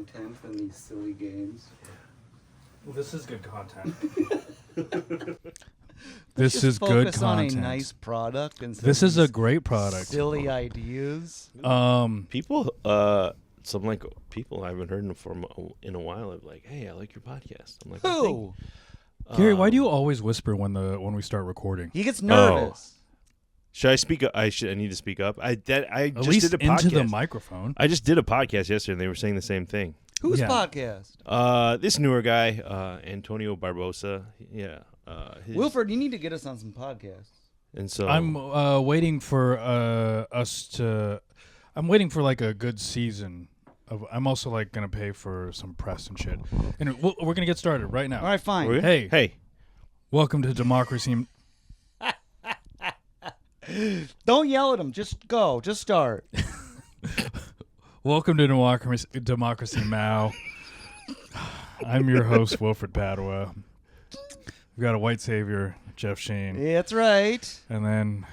content from these silly games. Well, this is good content. This is good Focus on a content. nice product instead This of is a these great product. silly ideas. People, some people I haven't heard in a while. Are like, hey, I like your podcast. I'm like, Who? Gary, why do you always whisper when we start recording? He gets nervous. Should I speak up? I need to speak up. I At just least did a podcast. into the microphone. I just did a podcast yesterday, and they were saying the same thing. Whose Yeah. podcast? This newer guy, Antonio Barbosa. Yeah. Wilfred, you need to get us on some podcasts. And so I'm waiting for I'm waiting for like a good season. I'm also like gonna pay for some press and shit. And we're gonna get started right now. All right, fine. Hey, welcome to Democracy. Don't yell at him. Just go. Just start. Welcome to Democracy Mao. I'm your host, Wilfred Padua. We've got a white savior, Jeff Sheen, Yeah, that's right. and then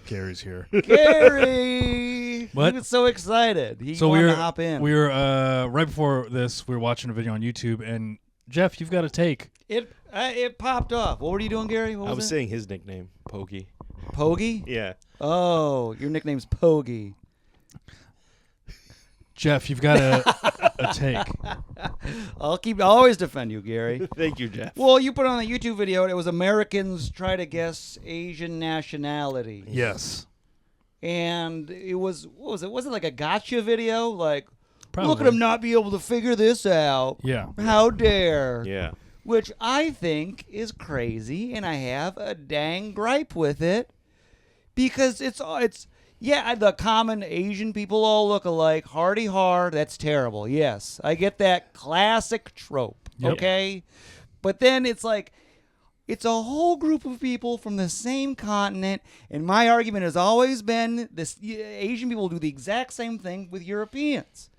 Gary's here. Gary! What? He was so excited. He So wanted to hop in. we were right before this. We were watching a video on YouTube, and Jeff, you've got a take. It popped off. What were you doing, Gary? What I was was it? saying his nickname, Pokey. Pogie? Yeah. Oh, your nickname's Pogie. Jeff, you've got a take. I'll always defend you, Gary. Thank you, Jeff. Well, you put on the YouTube video, it was Americans try to guess Asian nationality. Yes, And it was, what was it? Was it like a gotcha video? Like, probably. look at him not be able to figure this out. Yeah. How dare. Yeah. Which I think is crazy, and I have a dang gripe with it. Because it's yeah, the common Asian people all look alike. Hardy hard, that's terrible. Yes, I get that classic trope, Yep. okay? But then it's like, it's a whole group of people from the same continent, and my argument has always been this: Asian people do the exact same thing with Europeans.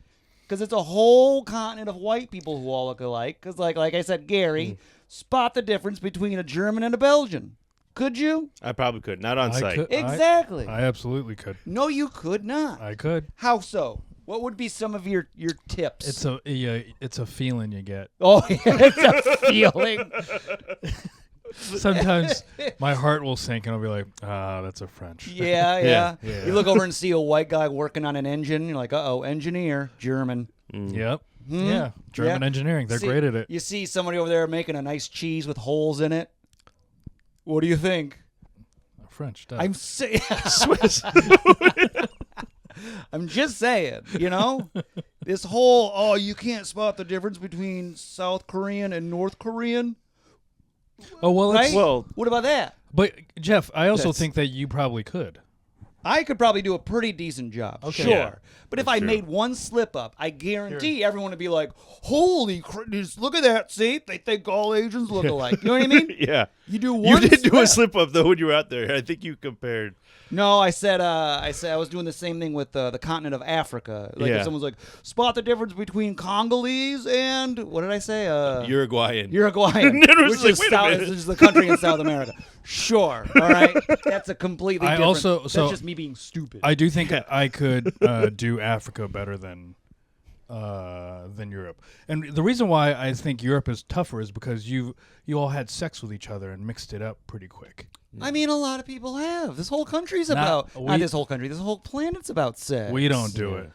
Because it's a whole continent of white people who all look alike. Because like I said, Gary, spot the difference between a German and a Belgian. Could you? I probably could. Not on site. could. Exactly. I absolutely could. No, you could not. I could. How so? What would be some of your tips? It's a feeling you get. Oh, yeah, it's a feeling. Sometimes my heart will sink and I'll be like, that's a French. Yeah. Yeah. You look over and see a white guy working on an engine. You're like, uh-oh, engineer, German. Yep. Hmm? Yeah. German Yeah. engineering. They're See- great at it. You see somebody over there making a nice cheese with holes in it. What do you think? French. Duh. I'm saying. Swiss. I'm just saying, this whole, you can't spot the difference between South Korean and North Korean. Oh, well, Right? it's, Well, What about that? but Jeff, I also That's- think that you probably could. I could probably do a pretty decent job. Okay. Sure. Yeah, But if that's I true. made one slip up, I guarantee everyone would be like, holy crap, look at that. See? They think all Asians look alike. You know what I mean? yeah. You do You one did do a slip. slip up though when you were out there. I think you compared. No, I said I was doing the same thing with the continent of Africa. Like Yeah. if someone's like, spot the difference between Congolese and, what did I say? Uruguayan. Uruguayan, And it was which like, is wait a South, minute. which is the country in South America. Sure, all right, that's a completely I different. also- that's so- just me being stupid. I do think I could do Africa better than Europe. And the reason why I think Europe is tougher is because you all had sex with each other and mixed it up pretty quick. I mean, a lot of people have. This whole country's Not- about we- this whole country. This whole planet's about sex. We don't do it.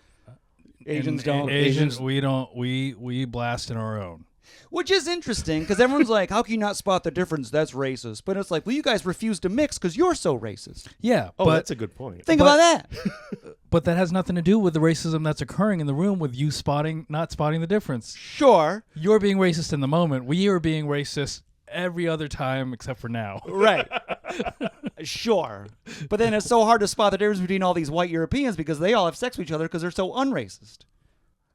Asians And don't. Asians, we don't. We blast in our own. Which is interesting because everyone's like, "How can you not spot the difference? That's racist." But it's like, well, you guys refuse to mix because you're so racist. Yeah, Oh, but that's a good point. Think But- about that. but that has nothing to do with the racism that's occurring in the room with you not spotting the difference. Sure, You're being racist in the moment. We are being racist every other time except for now. right. Sure, but then it's so hard to spot the difference between all these white Europeans because they all have sex with each other because they're so unracist,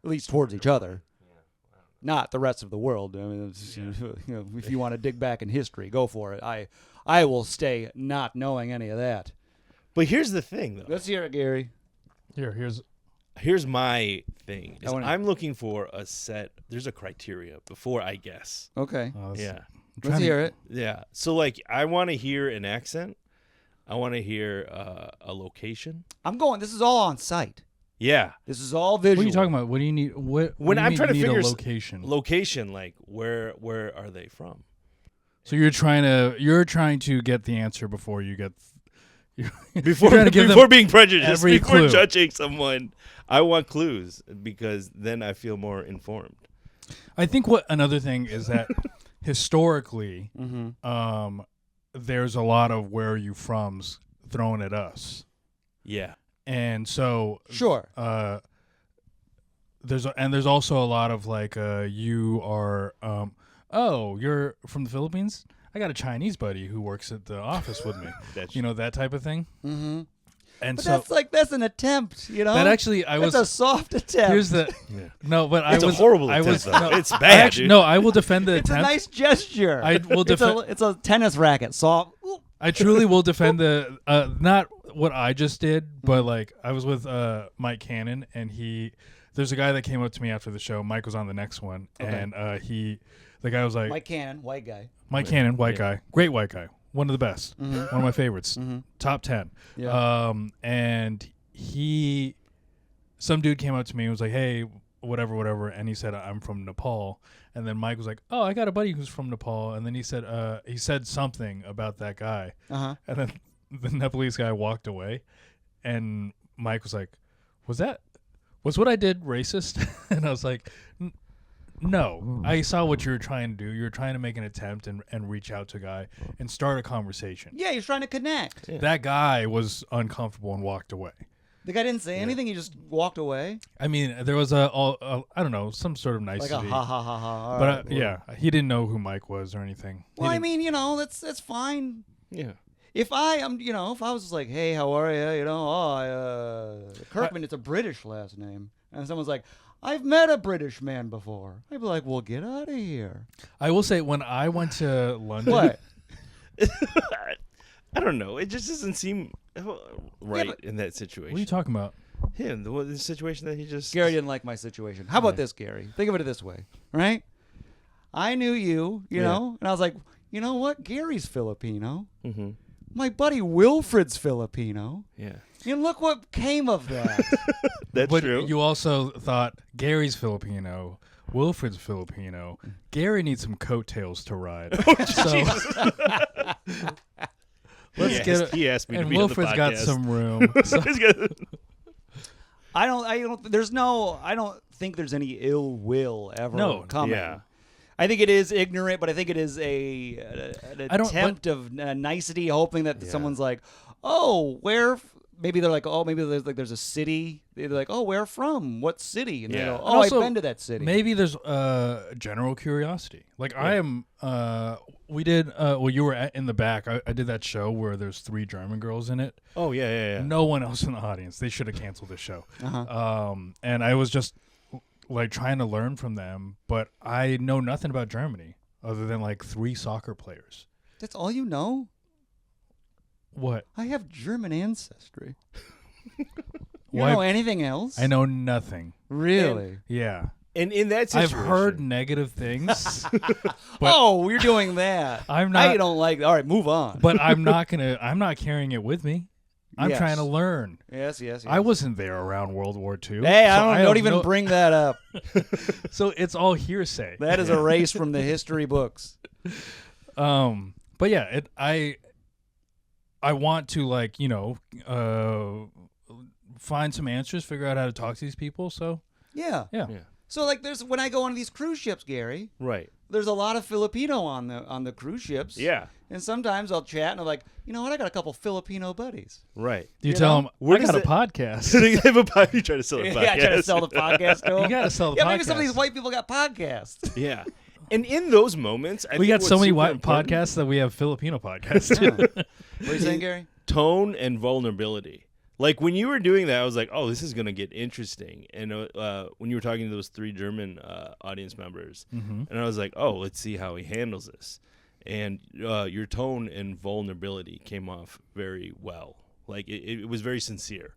at least towards each other. Not the rest of the world. I mean, it's, if you want to dig back in history, go for it. I will stay not knowing any of that. But here's the thing, though. Let's hear it, Gary. Here's my thing. Is wanna- I'm looking for a set. There's a criteria before I guess. Okay, Yeah. let's hear it. Yeah. So like, I want to hear an accent. I want to hear a location. I'm going. This is all on site. Yeah. This is all visual. What are you talking about? What do you need? What When do you I'm mean trying to you need figure a location. location, like where are they from? So you're trying to get the answer before you get Before trying to give them before being prejudiced, every before clue. judging someone, I want clues because then I feel more informed. I think what another thing is that historically, Mm-hmm. there's a lot of where are you from's thrown at us, Yeah. and so Sure. there's also a lot of like you are oh, you're from the Philippines. I got a Chinese buddy who works at the office with me. That's That type of thing. Mm-hmm. And But so that's an attempt, that actually that's a soft attempt. here's the Yeah. no, but It's I a was horrible I was attempt, though. no, It's I bad, actually, dude. no, I will defend the it's attempt. a nice gesture. I will defend. It's a tennis racket. Soft. Ooh. I truly will defend the not what I just did, but like I was with Mike Cannon, and there's a guy that came up to me after the show. Mike was on the next one, Okay. and the guy was like, Mike Cannon, white guy. Mike Cannon, white Yeah. guy, great white guy, one of the best, one of my favorites, top 10. Yeah. And some dude came up to me and was like, hey, whatever, and he said, I'm from Nepal. And then Mike was like, oh, I got a buddy who's from Nepal. And then he said something about that guy. Uh-huh. And then the Nepalese guy walked away, and Mike was like, was what I did racist? And I was like, no, I saw what you were trying to do. You were trying to make an attempt and reach out to a guy and start a conversation. Yeah, he's trying to connect. Yeah. That guy was uncomfortable and walked away. The guy didn't say anything. He just walked away. I mean, there was I don't know, some sort of Like nicety. a ha ha ha ha. all But right, well. yeah, he didn't know who Mike was or anything. Well, He I didn't- mean, that's fine. Yeah. If I was just like, hey, how are you? Kirkman, it's a British last name, and someone's like, I've met a British man before. I'd be like, well, get out of here. I will say, when I went to London, What? I don't know. It just doesn't seem right but- in that situation. what are you talking about? Him, the situation that he just. Gary didn't like my situation. How about Yeah. this, Gary? Think of it this way, right? I knew you Yeah. know, and I was like, you know what? Gary's Filipino. Mm-hmm. My buddy Wilfred's Filipino. Yeah. And look what came of that. That's But true. you also thought Gary's Filipino, Wilfred's Filipino. Gary needs some coattails to ride. Let's get he asked me to and be Wilfred's on the got podcast. some room. So- He's got- I don't think there's any ill will ever No. coming. Yeah. I think it is ignorant, but I think it is an I don't- attempt of nicety, hoping that Yeah. someone's like, oh, maybe they're like, oh, maybe there's a city. They're like, oh, where from? What city? And they Yeah. go, And oh, also, I've been to that city. Maybe there's general curiosity. Like I am. We did. Well, you were in the back. I did that show where there's 3 German girls in it. Oh yeah. No one else in the audience. They should have canceled the show. Uh-huh. And I was just like trying to learn from them, but I know nothing about Germany other than like 3 soccer players. That's all you know? What? I have German ancestry. You Why- don't know anything else? I know nothing. Really? Yeah. And in that I've situation, heard negative things, but oh, we're doing that. I'm I not. don't like. All right, move on. But I'm not carrying it with me. I'm Yes. trying to learn. yes. I wasn't there around World War II. Hey, so don't have even no- bring that up. So it's all hearsay. That is erased from the history books. But yeah, I want to like find some answers, figure out how to talk to these people. So Yeah. yeah. Yeah. So like, when I go on these cruise ships, Gary, Right. there's a lot of Filipino on the cruise ships. Yeah. And sometimes I'll chat and I'm like, you know what? I got a couple Filipino buddies. Right. You You tell know? them Where I does got a it- podcast. They have a pod- you try to sell a podcast. Yeah, I try to sell the podcast to them. You gotta sell the yeah, podcast. maybe some of these white people got podcasts. Yeah. And in those moments, I We think got so what's many super white important- podcasts that we have Filipino podcasts too. What are you saying, Gary? Tone and vulnerability. Like when you were doing that, I was like, "Oh, this is gonna get interesting." And when you were talking to those 3 German audience members, and I was like, "Oh, let's see how he handles this." And your tone and vulnerability came off very well. Like it was very sincere,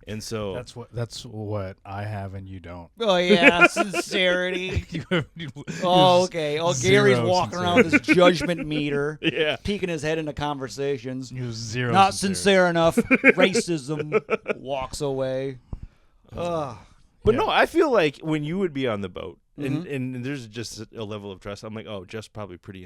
and so That's what I have and you don't. Oh yeah, sincerity. You Oh okay. Oh, Gary's zero walking around with his judgment meter, yeah. peeking his head into conversations. You zero Not sincere. sincere enough. Racism. Walks away. Ugh. But Yeah. no, I feel like when you would be on the boat, Mhm. and there's just a level of trust. I'm like, oh, Jeff's probably pretty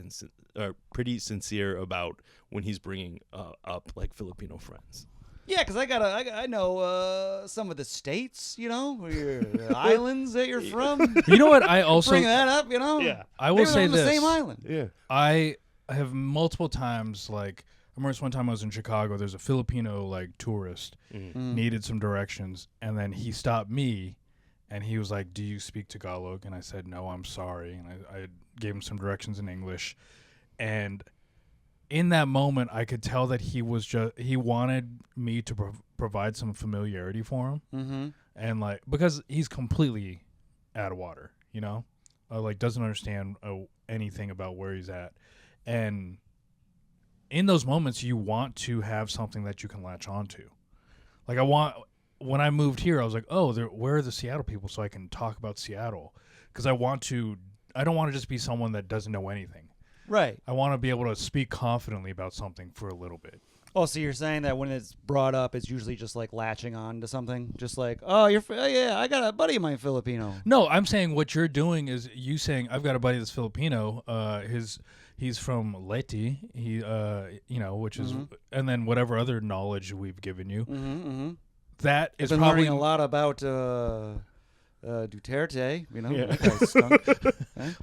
sincere about when he's bringing up like Filipino friends. Yeah, because I know some of the states, you know, where the islands that you're from. You know what? I also Bring that up, you know. Yeah. I will Maybe they're say on the this. same island. Yeah. I have multiple times, like, I remember one time I was in Chicago. There's a Filipino like tourist needed some directions, and then he stopped me, and he was like, "Do you speak Tagalog?" And I said, "No, I'm sorry." And I gave him some directions in English, and in that moment, I could tell that he wanted me to provide some familiarity for him, and like because he's completely out of water, you know, like doesn't understand anything about where he's at, and in those moments, you want to have something that you can latch onto. Like when I moved here, I was like, oh, where are the Seattle people so I can talk about Seattle? Because I don't want to just be someone that doesn't know anything. Right. I want to be able to speak confidently about something for a little bit. Oh, so you're saying that when it's brought up, it's usually just like latching on to something? Just like, oh, yeah, I got a buddy of mine Filipino. No, I'm saying what you're doing is you saying, I've got a buddy that's Filipino. He's from Leyte, which is, and then whatever other knowledge we've given you. That is I've been probably learning a lot about Duterte, you know. Yeah. That guy stunk.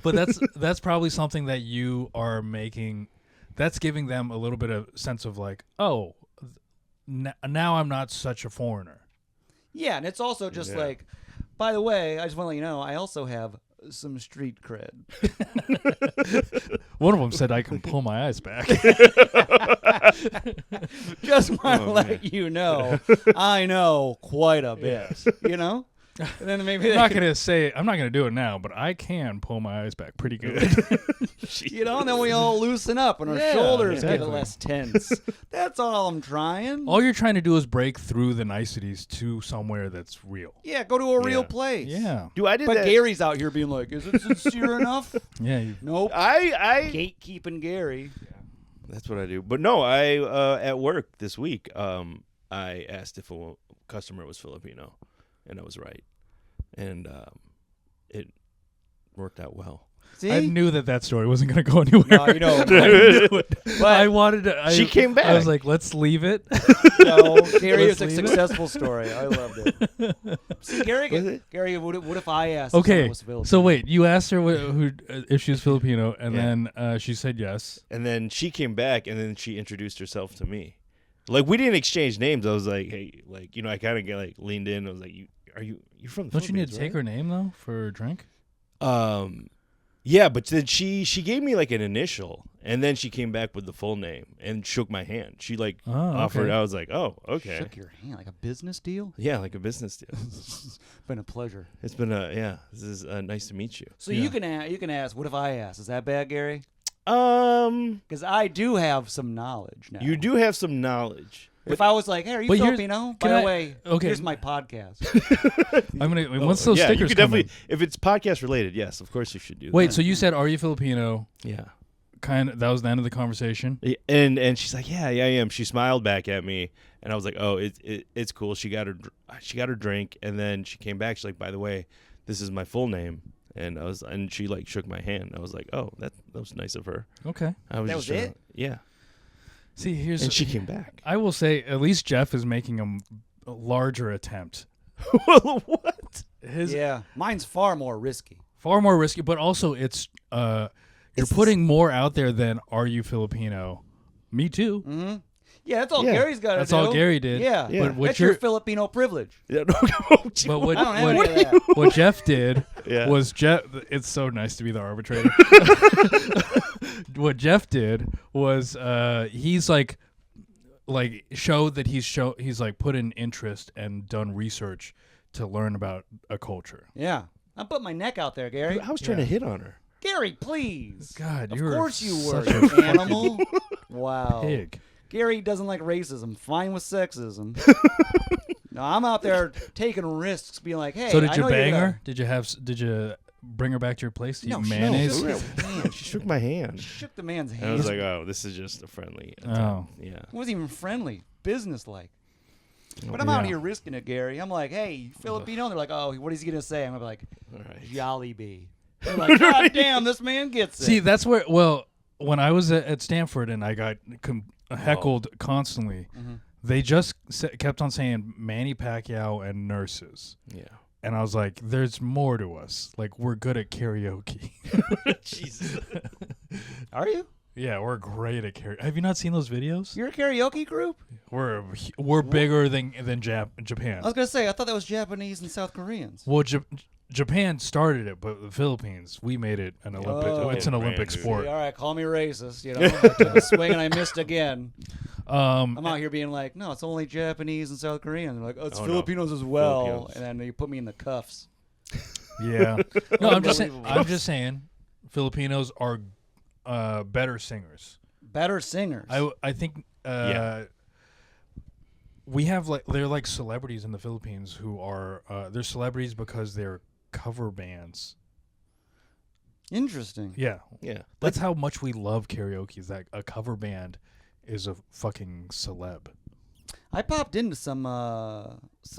But that's probably something that you are making. That's giving them a little bit of sense of like, oh, now I'm not such a foreigner. Yeah, and it's also just Yeah. like, by the way, I just want to let you know, I also have some street cred. One of them said I can pull my eyes back. Just want to Oh, let man. you know, I know quite a bit, you know? And then maybe I'm not gonna do it now, but I can pull my eyes back pretty good. you know, and then we all loosen up and our Yeah, shoulders get exactly. less tense. That's all I'm trying. All you're trying to do is break through the niceties to somewhere that's real. Yeah, go to a real Yeah. place. Yeah, Dude, I did But that. Gary's out here being like, is it sincere enough? yeah. Nope. I Gatekeeping Gary. That's what I do. But no, I at work this week, I asked if a customer was Filipino, and I was right, and it worked out well. See? I knew that story wasn't going to go anywhere. No, you know, I knew it. But- I wanted to. She came back. I was like, let's leave it. no, Gary Let's is a leave it. successful story. I loved it. See, Gary, Was it? Gary, what if I asked? if Okay, someone was Filipino? so wait, you asked her if she was Filipino, and Yeah. then she said yes. And then she came back, and then she introduced herself to me. Like, we didn't exchange names. I was like, hey, like, you know, I kind of leaned in. I was like, you're from the Don't you need Philippines, to take right? her name though for a drink? Yeah, but then she gave me like an initial, and then she came back with the full name and shook my hand. She like offered. okay. I was like, oh, okay. Shook your hand like a business deal. Yeah, like a business deal. It's been a pleasure. It's been this is nice to meet you. So Yeah. you can ask. What if I ask? Is that bad, Gary? Um, Because I do have some knowledge now. you do have some knowledge. If I was like, hey, are you But here's- Filipino? can By I- the way, okay. here's my podcast. I'm gonna once those yeah, stickers you could come definitely if it's podcast related. Yes, of course you should do. in. Wait, that. so you said, "Are you Filipino?" Yeah. That was the end of the conversation. And she's like, yeah, I am. She smiled back at me, and I was like, oh, it's cool. She got her drink, and then she came back. She's like, by the way, this is my full name, and she like shook my hand. I was like, oh, that was nice of her. Okay. I was That just was trying it? to- yeah. See, here's And she came back. I will say, at least Jeff is making a larger attempt. What? His Yeah, mine's far more risky. far more risky, but also it's you're putting more out there than "Are you Filipino?" Me too. Mm-hmm. Yeah, that's all Yeah, Gary's got to do. That's all Gary did. Yeah, Yeah. But what that's your you're Filipino privilege. Yeah. No, but what I don't have what, any of that. what Jeff did Yeah. was It's so nice to be the arbitrator. What Jeff did was he's like showed that he's like put in interest and done research to learn about a culture. Yeah, I put my neck out there, Gary. I was trying to hit on her. Gary, please. God, Of you're course you were, such you a animal. Wow. pig. Gary doesn't like racism. Fine with sexism. No, I'm out there taking risks, being like, hey. So did I you know you're bang gonna- her? Did you bring her back to your place to No, eat she- mayonnaise? no, she- Man. She shook my hand. Shook the man's And I hand. was like, oh, this is just a friendly. Oh. Yeah. It wasn't even friendly. Business-like. But I'm out Yeah. here risking it, Gary. I'm like, hey, Filipino. And they're like, oh, what is he gonna say? I'm gonna be like, All right. Jollibee. They're like, God damn, this man gets it. See, that's where. Well, when I was at Stanford and I got heckled constantly, they just kept on saying Manny Pacquiao and nurses. Yeah. And I was like, there's more to us. Like, we're good at karaoke. Jesus. Are you? Yeah, we're great at karaoke. Have you not seen those videos? You're a karaoke group? We're bigger than Japan. I was gonna say, I thought that was Japanese and South Koreans. Well, Japan started it, but the Philippines, we made it an Olympic. Oh. It's an Man, Olympic dude. sport. All right, call me racist. You know, I took a swing and I missed again. I'm out here being like, no, it's only Japanese and South Korean. They're like, oh, it's Oh, no. Filipinos as well. Filipinos. And then you put me in the cuffs. Yeah. No, I'm just saying. Unbelievable. I'm just saying, Filipinos are better singers. Better singers. I think Yeah. we have they're like celebrities in the Philippines who are they're celebrities because they're cover bands. Interesting. Yeah. Yeah. That's how much we love karaoke. Is that a cover band is a fucking celeb. I popped into some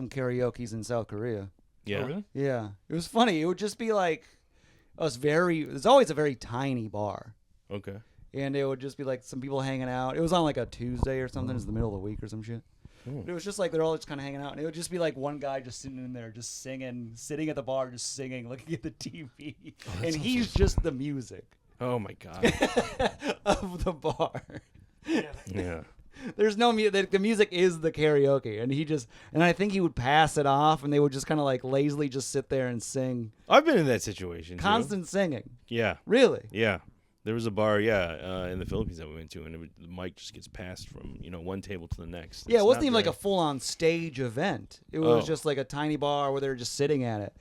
karaoke's in South Korea. Yeah. Oh, really? Yeah, it was funny. It would just be like, there's always a very tiny bar. Okay. And it would just be like some people hanging out. It was on like a Tuesday or something. It's the middle of the week or some shit. It was just like they're all just kind of hanging out. And it would just be like one guy just sitting in there, just singing, sitting at the bar, just singing, looking at the TV. And he's just the music Oh my God. of the bar. Yeah. There's no music. The music is the karaoke. And I think he would pass it off and they would just kind of like lazily just sit there and sing. I've been in that situation. Too. Constant singing. Yeah. Really? Yeah. There was a bar, in the Philippines that we went to, and the mic just gets passed from one table to the next. Yeah, It's it wasn't not even like a very- full-on stage event. It was Oh. just like a tiny bar where they were just sitting at it,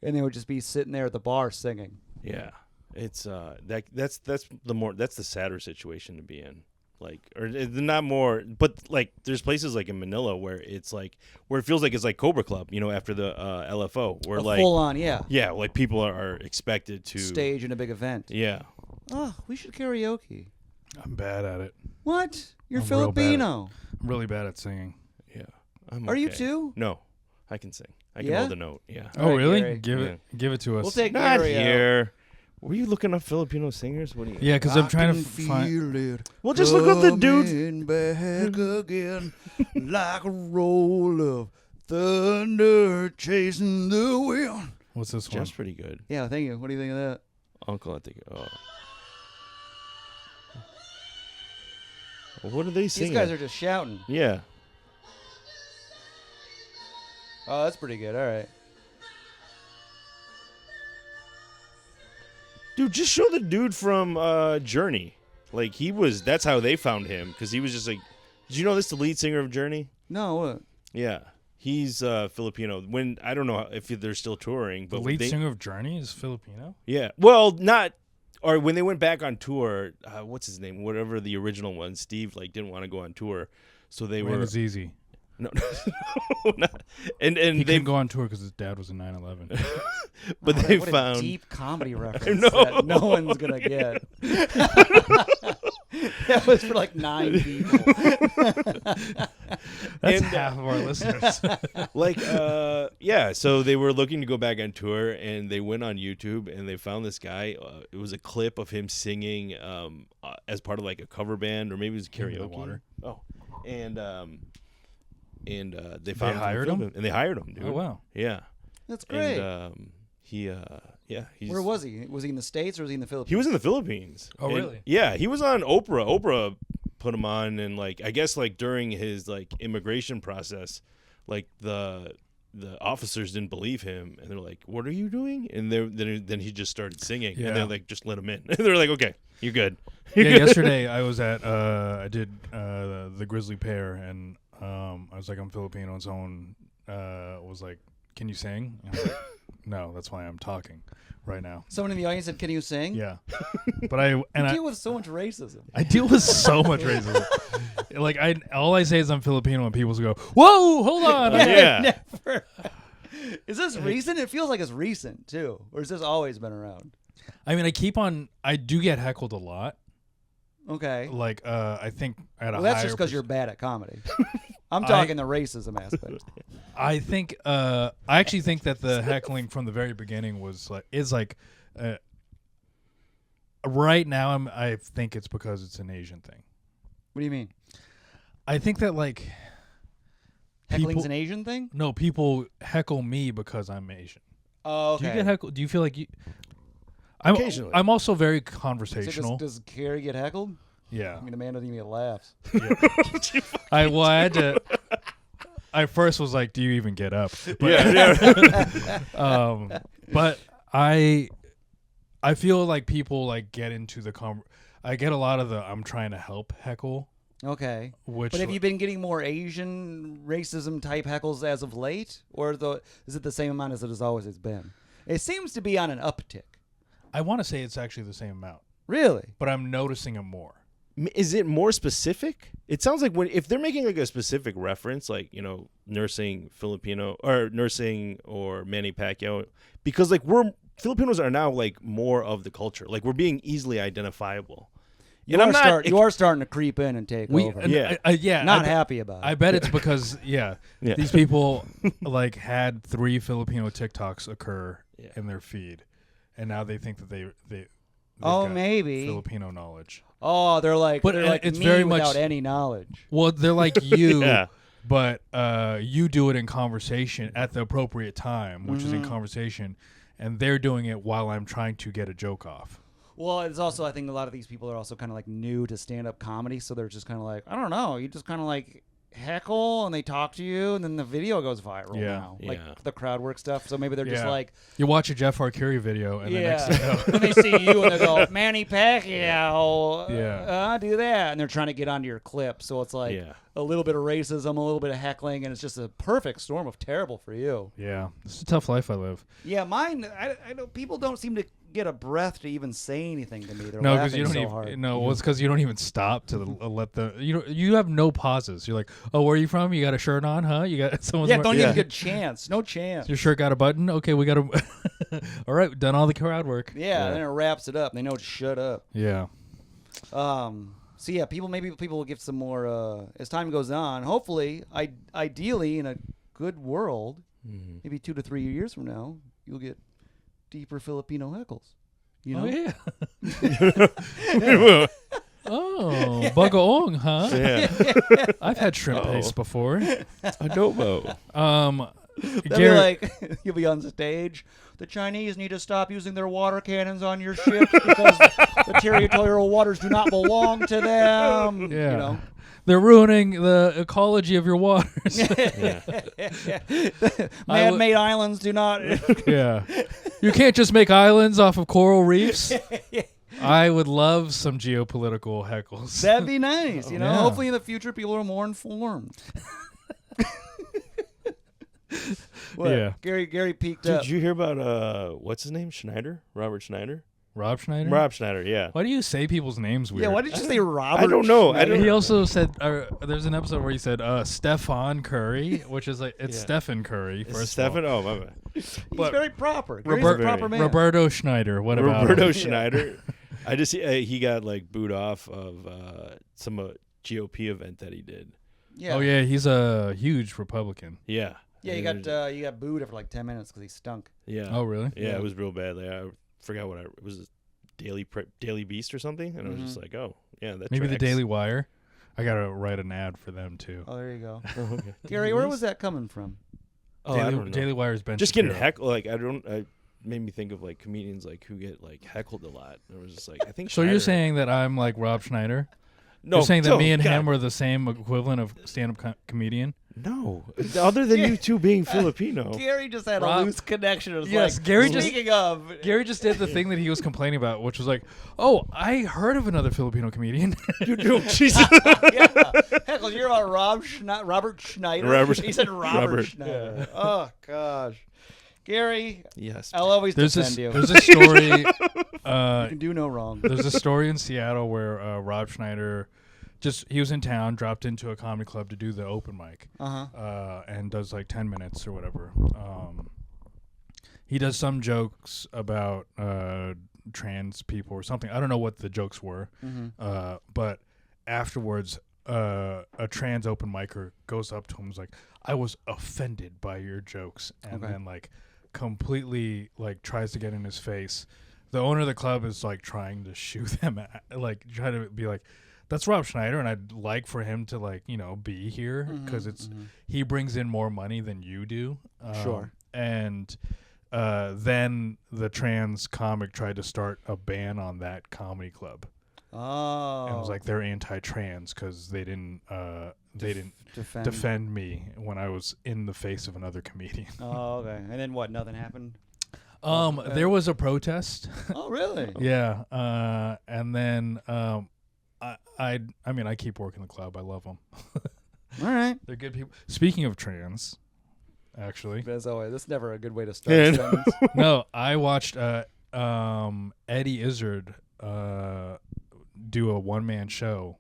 and they would just be sitting there at the bar singing. Yeah, it's that's the sadder situation to be in. Like, or not more, but like there's places like in Manila where it feels like it's like Cobra Club, after the LFO, where like Full-on, yeah. yeah, like people are expected to Stage in a big event. Yeah. Oh, we should karaoke. I'm bad at it. What? You're I'm real bad at- Filipino. I'm really bad at singing. Yeah. I'm Are you okay. too? No, I can sing. I can Yeah? hold a note. Yeah. All Oh, right, really? Gary. Give it to us. We'll take Not Gary out. here. Were you looking up Filipino singers? What do you? Yeah, because I'm trying to I find. can feel it Well, just look up the dudes. coming back again like a roll of thunder chasing the wind. What's this one? Jeff's pretty good. Yeah, thank you. What do you think of that? Uncle, I think. Oh. What are they These singing? guys are just shouting. Yeah. Oh, that's pretty good. All right. Dude, just show the dude from Journey. Like, that's how they found him, because he was just like, did you know this, the lead singer of Journey? No, what? Yeah. He's Filipino. I don't know if they're still touring, The but lead singer of Journey is Filipino. Yeah. Well, or when they went back on tour, what's his name? Whatever the original one, Steve didn't want to go on tour, so they Man, were it's easy. no, not, and He they couldn't go on tour because his dad was a 9/11. but Oh, they what found a deep comedy reference know. that no one's gonna get. That was for like 9 people. That's And, half of our listeners. like yeah, so they were looking to go back on tour, and they went on YouTube and they found this guy. It was a clip of him singing as part of like a cover band, or maybe it was Into the karaoke. water. Oh, and they found hired him, him? and they hired him, dude. Oh wow. Yeah. That's great. And he's Where was he? Was he in the States or was he in the Philippines? He was in the Philippines. Oh, And- really? Yeah, he was on Oprah. Oprah put him on, and like I guess like during his like immigration process, like the officers didn't believe him, and they're like, "What are you doing?" And then he just started singing, Yeah. and they're like, "Just let him in." And they're like, "Okay, you're good." Yeah, yesterday I was at I did the Grizzly Pear, and I was like, I'm Filipino, and someone was like, can you sing? And I was like, no, that's why I'm talking right now. Someone in the audience said, "Can you sing?" Yeah, but I deal with so much racism. deal with so much racism. Like all I say is I'm Filipino, and people go, "Whoa, hold on!" Yeah. Never. Is this recent? It feels like it's recent too, or has this always been around? I mean, I do get heckled a lot. Okay. Like I think at a Well, that's higher just because you're bad at comedy. I'm talking the racism aspect. I think I actually think that the heckling from the very beginning is like right now I think it's because it's an Asian thing. What do you mean? I think that like Heckling's an Asian thing? No, people heckle me because I'm Asian. Oh, okay. Do you get heckled? Do you feel like you? Occasionally. I'm also very So conversational. does Garri get heckled? Yeah. I mean, the man doesn't even get laughs. I had to. I first was like, "Do you even get up?" But, yeah. but I feel like people like get into the I get a lot of the "I'm trying to help" heckle. Okay. Which But have you been getting more Asian racism type heckles as of late, or is it the same amount as it has always been? It seems to be on an uptick. I want to say it's actually the same amount, Really? but I'm noticing it more. Is it more specific? It sounds like if they're making like a specific reference, like, you know, nursing Filipino or nursing or Manny Pacquiao, because like Filipinos are now like more of the culture. Like we're being easily identifiable. You are starting to creep in and take over. Yeah. Not happy about it. I bet it's because these people like had 3 Filipino TikToks occur in their feed, and now they think that they got maybe Filipino knowledge. Oh, they're like it's me very without much any knowledge. Well, they're like you, Yeah. but you do it in conversation at the appropriate time, which is in conversation, and they're doing it while I'm trying to get a joke off. Well, it's also, I think a lot of these people are also kind of like new to stand-up comedy, so they're just kind of like, I don't know, you just kind of like heckle and they talk to you, and then the video goes viral now, like the crowd work stuff. So maybe they're just like, you watch a Jeff Arcuri video, and the next thing you know, then they see you and they go, Manny Pacquiao, Yeah. do that, and they're trying to get onto your clip. So it's like a little bit of racism, a little bit of heckling, and it's just a perfect storm of terrible for you. Yeah, it's a tough life I live. Yeah, mine. I know people don't seem to get a breath to even say anything to me. They're No, laughing you don't so even. hard. No, well, it's because you don't even stop to let the. You have no pauses. You're like, oh, where are you from? You got a shirt on, huh? You got someone's. Yeah, don't even get a chance. No chance. Your shirt got a button. Okay, we got a. All right, done all the crowd work. Yeah, then it wraps it up. They know to shut up. Yeah. So yeah, maybe people will give some more as time goes on. Hopefully, ideally, in a good world, maybe 2 to 3 years from now, you'll get deeper Filipino heckles. You know? Oh yeah. Oh, bagoong, huh? Yeah. I've had shrimp paste before. Adobo. That'd be like you'll be on stage. The Chinese need to stop using their water cannons on your ships because the territorial waters do not belong to them. Yeah. You know? They're ruining the ecology of your waters. Man-made islands do not. Yeah. You can't just make islands off of coral reefs. I would love some geopolitical heckles. That'd be nice. You know, Yeah. hopefully in the future people are more informed. What? Yeah. Gary peeked up. Did you hear about what's his name? Schneider? Robert Schneider? Rob Schneider? Rob Schneider, yeah. Why do you say people's names weird? Yeah, why did you say Robert? I don't know. Schneider? He also said, there's an episode where he said Stefan Curry, which is like, it's Stephen Curry, first Stephen? of all. Oh, my bad. He's But very proper. Gary's a proper man. Roberto Schneider, what about Roberto him? Schneider. I just he got like booed off of some GOP event that he did. Yeah. Oh, yeah, he's a huge Republican. Yeah. Yeah, you got booed after like 10 minutes because he stunk. Yeah. Oh, really? Yeah, it was real bad. Like, I forgot what it was. Daily Beast or something, and I was just like, oh, yeah, that Maybe the tracks. Daily Wire. I got to write an ad for them, too. Oh, there you go. Oh, okay. Gary, where was that coming from? Oh, I don't know. Daily Wire's Ben Just getting Shapiro. heckled. Like I made me think of like comedians like who get like heckled a lot. And it was just like I think. So you're Schneider- saying that I'm like Rob Schneider? no? You're saying that no, me and God, him are the same equivalent of stand-up comedian? no. Other than you two being Filipino. Gary just had Rob- a loose connection. It was Yes, like, Gary just- speaking of. Gary just did the thing that he was complaining about, which was like, oh, I heard of another Filipino comedian. Jesus. Yeah. Heckle, you're about Robert Schneider. He said Robert Schneider. Yeah. Oh, gosh. Gary, Yes. I'll always There's defend you. a story. You can do no wrong. There's a story in Seattle where Rob Schneider he was in town, dropped into a comedy club to do the open mic, and does like 10 minutes or whatever. He does some jokes about trans people or something. I don't know what the jokes were, but afterwards, a trans open micer goes up to him and is like, I was offended by your jokes, and then like completely like tries to get in his face. The owner of the club is like trying to shoo them like try to be like, that's Rob Schneider, and I'd like for him to like, you know, be here because he brings in more money than you do. Sure. And then the trans comic tried to start a ban on that comedy club. Oh. And it was like they're anti-trans because they didn't defend me when I was in the face of another comedian. Oh, okay. And then what? Nothing happened? There was a protest. Oh, really? Yeah. And then I mean, I keep working the club. I love them. All right. They're good people. Speaking of trans, actually. As always, that's never a good way to start a sentence. No, I watched Eddie Izzard do a one-man show.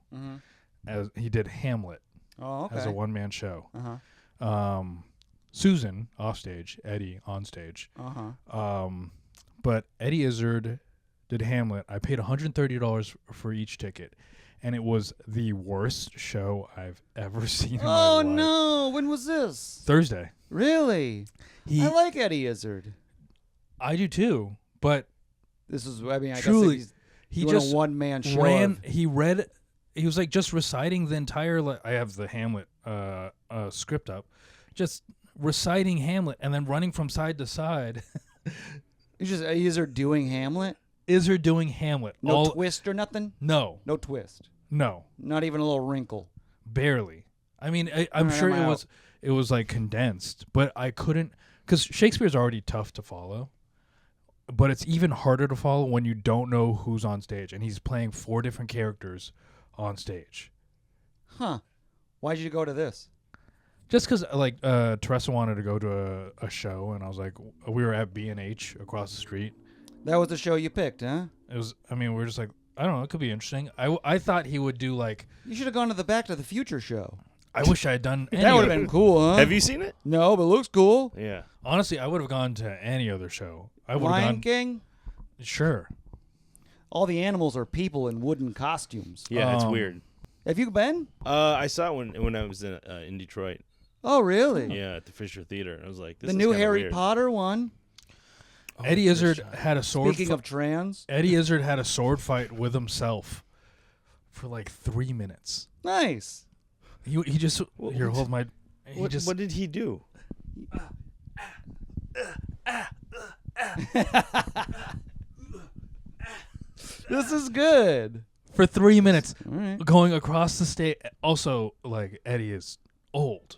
As he did Hamlet. Oh, okay. As a one-man show. Uh-huh. Susan off stage, Eddie on stage. Uh-huh. But Eddie Izzard did Hamlet. I paid $130 for each ticket, and it was the worst show I've ever seen in my life. No! When was this? Thursday. Really? I like Eddie Izzard. I do too, but this is, I mean, I truly, guess he doing just a one-man show. He was like just reciting the entire, I have the Hamlet script up, just reciting Hamlet and then running from side to side. Izzard doing Hamlet? Izzard doing Hamlet. No twist or nothing? No. No twist. No. Not even a little wrinkle. Barely. I mean, I'm sure it was like condensed, but I couldn't, because Shakespeare's already tough to follow, but it's even harder to follow when you don't know who's on stage, and he's playing 4 different characters on stage. Huh. Why'd you go to this? Just because, like, Teresa wanted to go to a show, and I was like, we were at B&H across the street. That was the show you picked, huh? It was, I mean, we were just like, I don't know, it could be interesting. I thought he would do, like... You should have gone to the Back to the Future show. I wish I had done any that would have been cool, huh? Have you seen it? No, but it looks cool. Yeah. Honestly, I would have gone to any other show. I would Lion have gone... King? Sure. All the animals are people in wooden costumes. Yeah, it's weird. Have you been? I saw it when I was in Detroit. Oh, really? Yeah, at the Fisher Theater. I was like, this the is new kinda Harry weird. Potter one. Eddie Izzard had a sword. Speaking of trans, Eddie Izzard had a sword fight with himself for like 3 minutes. Nice. He just here, hold my. What did he do? This is good. For 3 minutes, All right. going across the stage. Also, like, Eddie is old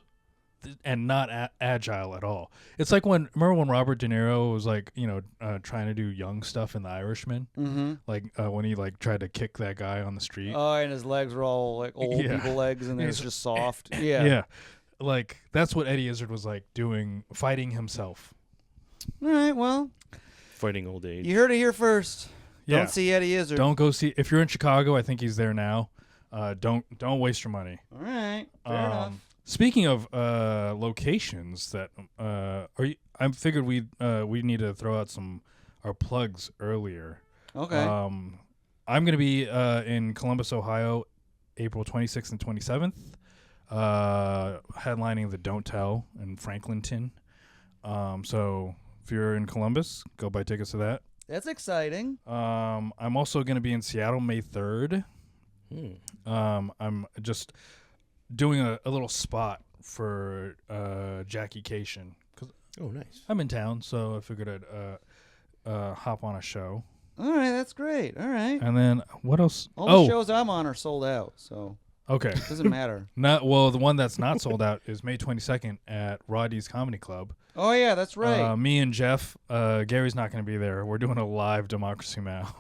and not agile at all. It's like remember when Robert De Niro was like, trying to do young stuff in The Irishman? Mm-hmm. Like when he like tried to kick that guy on the street. Oh, and his legs were all like old people legs, and it's just soft. Yeah. Yeah. Like, that's what Eddie Izzard was like doing, fighting himself. All right. Well, Fighting old age. you heard it here first. Yeah. Don't see Eddie Izzard. Don't go see. If you're in Chicago, I think he's there now. Don't waste your money. All right. Fair enough. Speaking of locations, that I figured we need to throw out our plugs earlier. Okay. I'm gonna be in Columbus, Ohio, April 26th and 27th, headlining the Don't Tell in Franklinton. So if you're in Columbus, go buy tickets to that. That's exciting. I'm also going to be in Seattle May 3rd. I'm just doing a little spot for Jackie Cation. Oh, nice. I'm in town, so I figured I'd hop on a show. All right, that's great. All right. And then what else? All the shows I'm on are sold out, so okay. it doesn't matter. Well, the one that's not sold out is May 22nd at Roddy's Comedy Club. Oh, yeah, that's right. Me and Jeff, Gary's not going to be there. We're doing a live Democracy Now!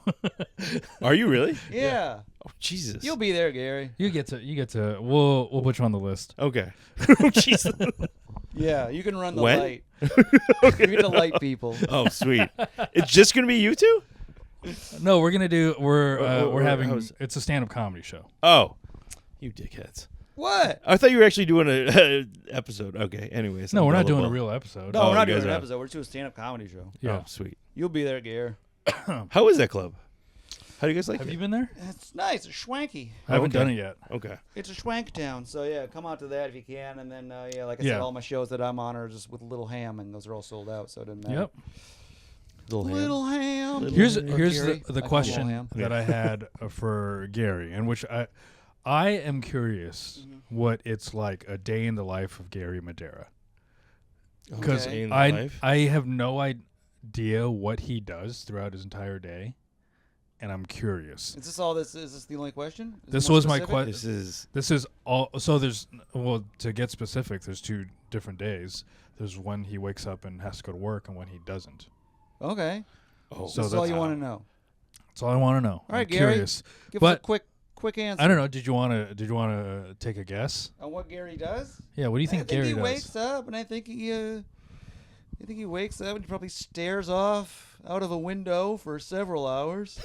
Are you really? Yeah. Oh, Jesus. You'll be there, Gary. You get to. We'll put you on the list. Okay. Oh, Jesus. Yeah, you can run the When? light. You get to light people. Oh, sweet. It's just going to be you two? No, we're gonna do. We're Or having. It's a stand-up comedy show. Oh. You dickheads. What? I thought you were actually doing a episode. Okay, anyways. No, I'm we're not doing a gullible. real episode. No, we're not you doing guys an are. episode. We're doing a stand-up comedy show. Yeah. Oh, sweet. You'll be there, Gary. How is that club? How do you guys like Have it? you been there? It's nice. It's schwanky. I haven't Okay. done it yet. Okay. It's a schwank town. So yeah, come out to that if you can. And then like I Yeah. said, all my shows that I'm on are just with Little Ham, and those are all sold out. So it doesn't matter. Yep. Little Ham. Here's Or the Garri. I call him question Ham. that I had for Garri, and which I am curious what it's like a day in the life of Garri Madeira, because Okay. I have no idea what he does throughout his entire day, and I'm curious. Is this all? Is this the only question? Is it This more was my specific? question. This is all. So there's to get specific. There's 2 different days. There's when he wakes up and has to go to work, and when he doesn't. Okay. Oh, So That's all that's you want to know. That's all I want to know. All right, I'm Garri. curious. Give But- us a quick answer. I don't know. Did you want to take a guess? On what Garri does? Yeah. What do you think I think Garri he does? wakes up, and I think he wakes up and he probably stares off out of a window for several hours,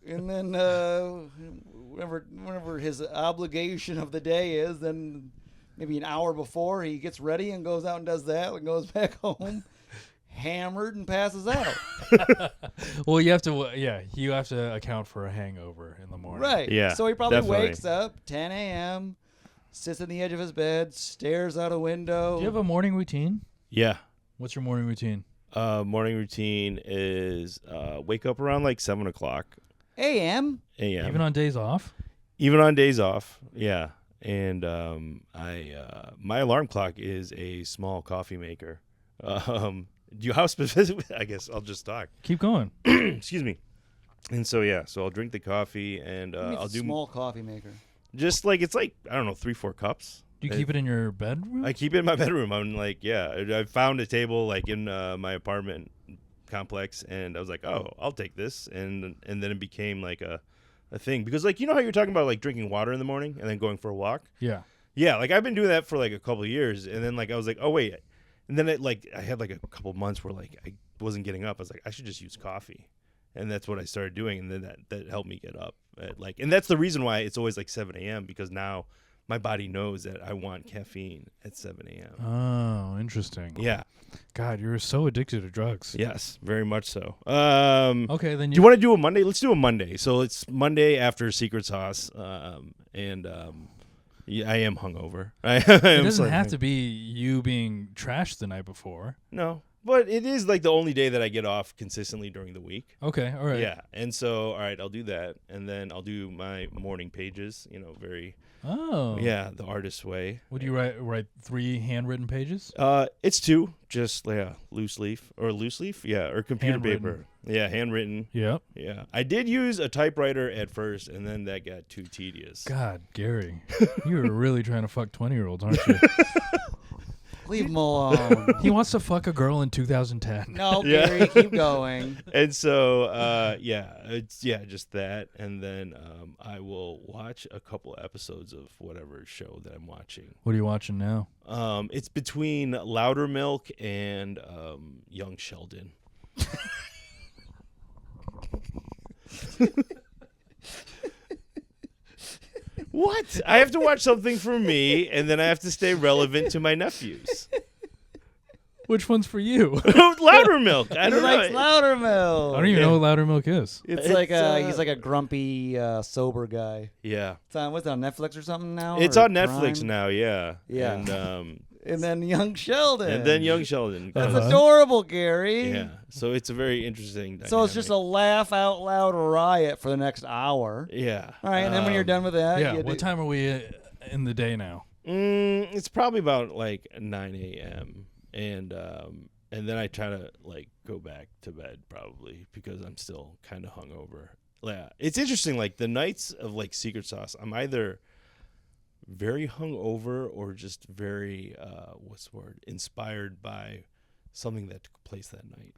and then whenever his obligation of the day is, then maybe an hour before he gets ready and goes out and does that, and goes back home, hammered and passes out. Well, you have to account for a hangover in the morning. Right. Yeah, So he probably definitely. wakes up 10 a.m., sits on the edge of his bed, stares out a window. Do you have a morning routine? Yeah. What's your morning routine? Morning routine is wake up around like 7 o'clock a.m.? a.m. Even on days off? Even on days off, yeah. And my alarm clock is a small coffee maker. How specific? I guess I'll just talk. Keep going. Excuse me. And so so I'll drink the coffee and What do you mean I'll it's a do small coffee maker. just like it's like I don't know 3-4 cups. Do you keep it in your bedroom? I keep it in my bedroom. I'm like I found a table like in my apartment complex and I was like I'll take this and then it became like a thing because like you know how you're talking about like drinking water in the morning and then going for a walk. Yeah. Like I've been doing that for like a couple of years, and then like I was like, oh wait, and then I had like a couple of months where like I wasn't getting up. I was like, I should just use coffee, and that's what I started doing, and then that helped me get up. And that's the reason why it's always like 7 a.m. because now my body knows that I want caffeine at 7 a.m. Oh, interesting. Yeah. God, you're so addicted to drugs. Yes, very much so. Okay, then Do you want to do a Monday? Let's do a Monday. So it's Monday after Secret Sauce, yeah, I am hungover. It doesn't have to be you being trashed the night before. No, but it is like the only day that I get off consistently during the week. Okay, all right. Yeah, and so all right, I'll do that, and then I'll do my morning pages. Very Oh. the artist's way. Would you write 3 handwritten pages? It's 2, just loose leaf, or computer Handwritten. paper. Yeah, handwritten. Yep. Yeah, I did use a typewriter at first, and then that got too tedious. God, Garri, you're really trying to fuck 20-year-olds, aren't you? Leave him alone. He wants to fuck a girl in 2010. No, Yeah. Garri, keep going. And so, it's just that, and then I will watch a couple episodes of whatever show that I'm watching. What are you watching now? It's between Loudermilk and Young Sheldon. What? I have to watch something for me, and then I have to stay relevant to my nephews. Which one's for you? Loudermilk. I He don't likes know. Loudermilk. I don't even know what Loudermilk is. It's like he's like a grumpy, sober guy. Yeah. It's on what's it, on Netflix or something now? It's or on Netflix Prime? now, yeah. Yeah. And then Young Sheldon. and then Young Sheldon. That's Uh-huh. adorable, Garri. Yeah. So it's a very interesting So it's just a dynamic. laugh out loud riot for the next hour. Yeah. All right, and then when you're done with that, Yeah. you What do- time are we in the day now? It's probably about like 9 a.m. And then I try to like go back to bed probably because I'm still kind of hungover. Yeah, it's interesting. Like the nights of like Secret Sauce, I'm either very hungover or just very inspired by something that took place that night.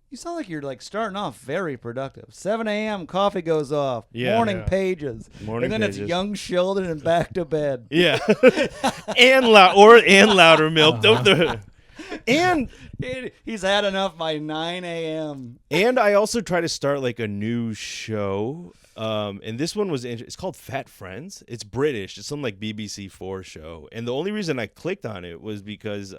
You sound like you're like starting off very productive. 7 a.m. coffee goes off. Yeah. Morning Yeah. pages. Morning and then pages. it's Young Sheldon and back to bed. Yeah, and Loudermilk. Don't and He's had enough by 9 a.m. And I also try to start like a new show. And this one was it's called Fat Friends. It's British. It's some like BBC 4 show. And the only reason I clicked on it was because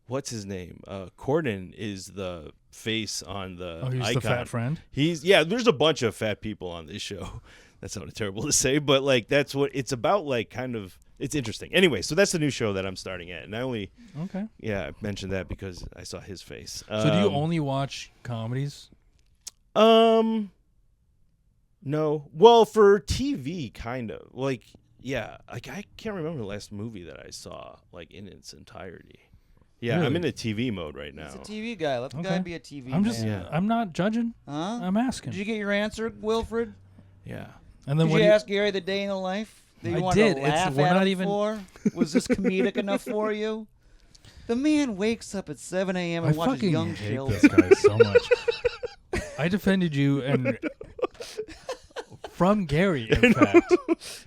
what's his name? Corden is the face on the Oh, he's icon. the fat friend. There's a bunch of fat people on this show. That sounded terrible to say, but like that's what it's about. Like kind of, it's interesting. Anyway, so that's the new show that I'm starting at, and I mentioned that because I saw his face. So do you only watch comedies? No. Well, for TV, kind of. Like, yeah. Like I can't remember the last movie that I saw like in its entirety. Yeah, Really? I'm in a TV mode right now. He's a TV guy. Let the guy be a TV I'm just. man. I'm not judging. Huh? I'm asking. Did you get your answer, Wilfred? Yeah. And then Did what you do you- ask Garri the day in the life that you I wanted did. to It's- laugh we're at not him even- for? Was this comedic enough for you? The man wakes up at 7 a.m. and I watches fucking Young hate Sheldon. this guy so much. I defended you and from Garri, in fact.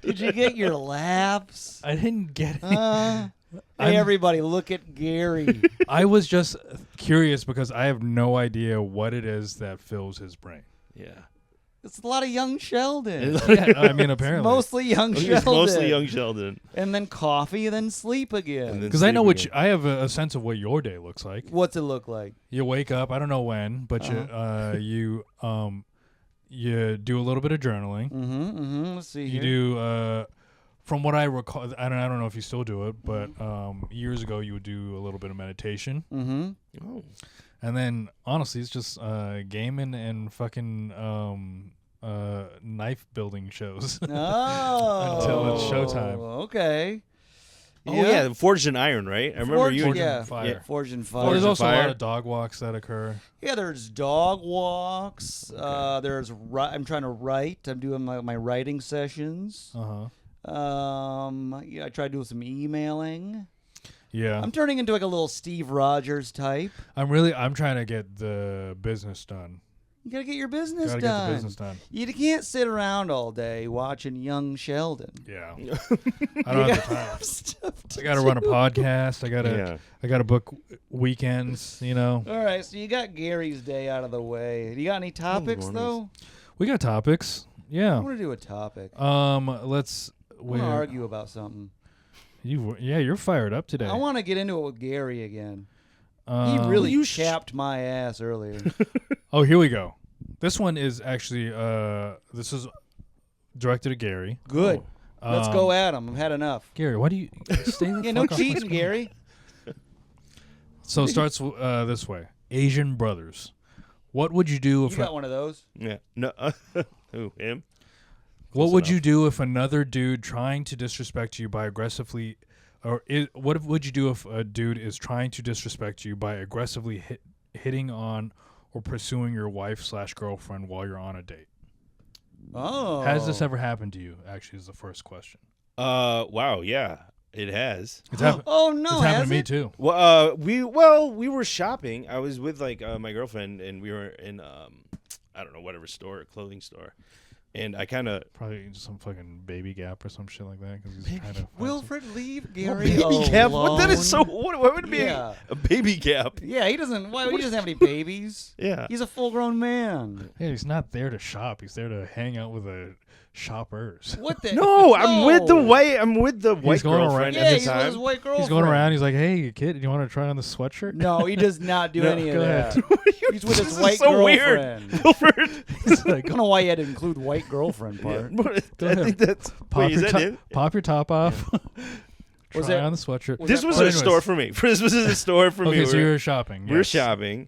Did you get your laughs? I didn't get it. Hey, I'm- everybody, look at Garri. I was just curious because I have no idea what it is that fills his brain. Yeah. It's a lot of Young Sheldon. Yeah, I mean, apparently. Mostly Young It's Sheldon. mostly Young Sheldon. And then coffee, and then sleep again. And then Because I know sleep what again. I have a sense of what your day looks like. What's it look like? You wake up, I don't know when, but you do a little bit of journaling. Let's see You here. do, from what I recall, I don't know if you still do it, but years ago you would do a little bit of meditation, Oh. and then honestly, it's just gaming and fucking knife building shows. Oh. Until it's showtime. Okay. Oh yeah, Forged in Iron, right? I remember you. Forged in yeah. Fire. Yeah. Forged in Well, Fire. there's also a Fire. lot of dog walks that occur. Yeah, there's dog walks. There's I'm trying to write. I'm doing my writing sessions. Uh huh. I try doing some emailing. Yeah. I'm turning into like a little Steve Rogers type. I'm trying to get the business done. You gotta get your business Gotta done. get the business done. You can't sit around all day watching Young Sheldon. Yeah. I don't have the time. I gotta run a podcast. I gotta book weekends, you know. All right, so you got Gary's day out of the way. Do you got any topics though? We got topics. Yeah. I want to do a topic. Let's I want to argue about something. you're fired up today. I want to get into it with Garri again. He really chapped my ass earlier. Oh, here we go. This one is actually this is directed at Garri. Good. Let's go at him. I've had enough. Garri, why do you stay the Yeah, fuck no off my cheating, screen? Garri. So it starts this way. Asian brothers. What would you do You if got one of those? Yeah. No. Who? Him? what Close would you enough. do if another dude trying to disrespect you by aggressively what would you do if a dude is trying to disrespect you by aggressively hitting on or pursuing your wife/girlfriend while you're on a date? Oh. Has this ever happened to you? Actually, is the first question. Wow. Yeah, it has. It's happened. Oh no, It's happened has to me it? too. Well, we were shopping. I was with like my girlfriend, and we were in I don't know, whatever store, clothing store, and I kind of Probably some fucking Baby Gap or some shit like that because he's kind of Wilfred, leave Garri baby gap. What? That alone. is so. What? Why would it be Yeah. a baby gap? Yeah, he doesn't. Why? He doesn't have any babies. Yeah. He's a full-grown man. Yeah, he's not there to shop. He's there to hang out with the shoppers. What the? No, I'm with the No. white. I'm with the white going around- girlfriend Yeah, at he's the with his time. white girlfriend. He's going around. He's like, "Hey, kid, do you want to try on the sweatshirt?" No, he does not do No, any of go that. ahead. He's with his This white is so weird. girlfriend. Wilfred. He's like, I don't know why you had to include white girlfriend part. Go I ahead. think that's. pop, Wait, is your that top, it? pop your top off. Was Try that- on the sweatshirt. was This that was part- a store for me. This was a store for me. Okay, so We were- you're shopping. we were yes. shopping,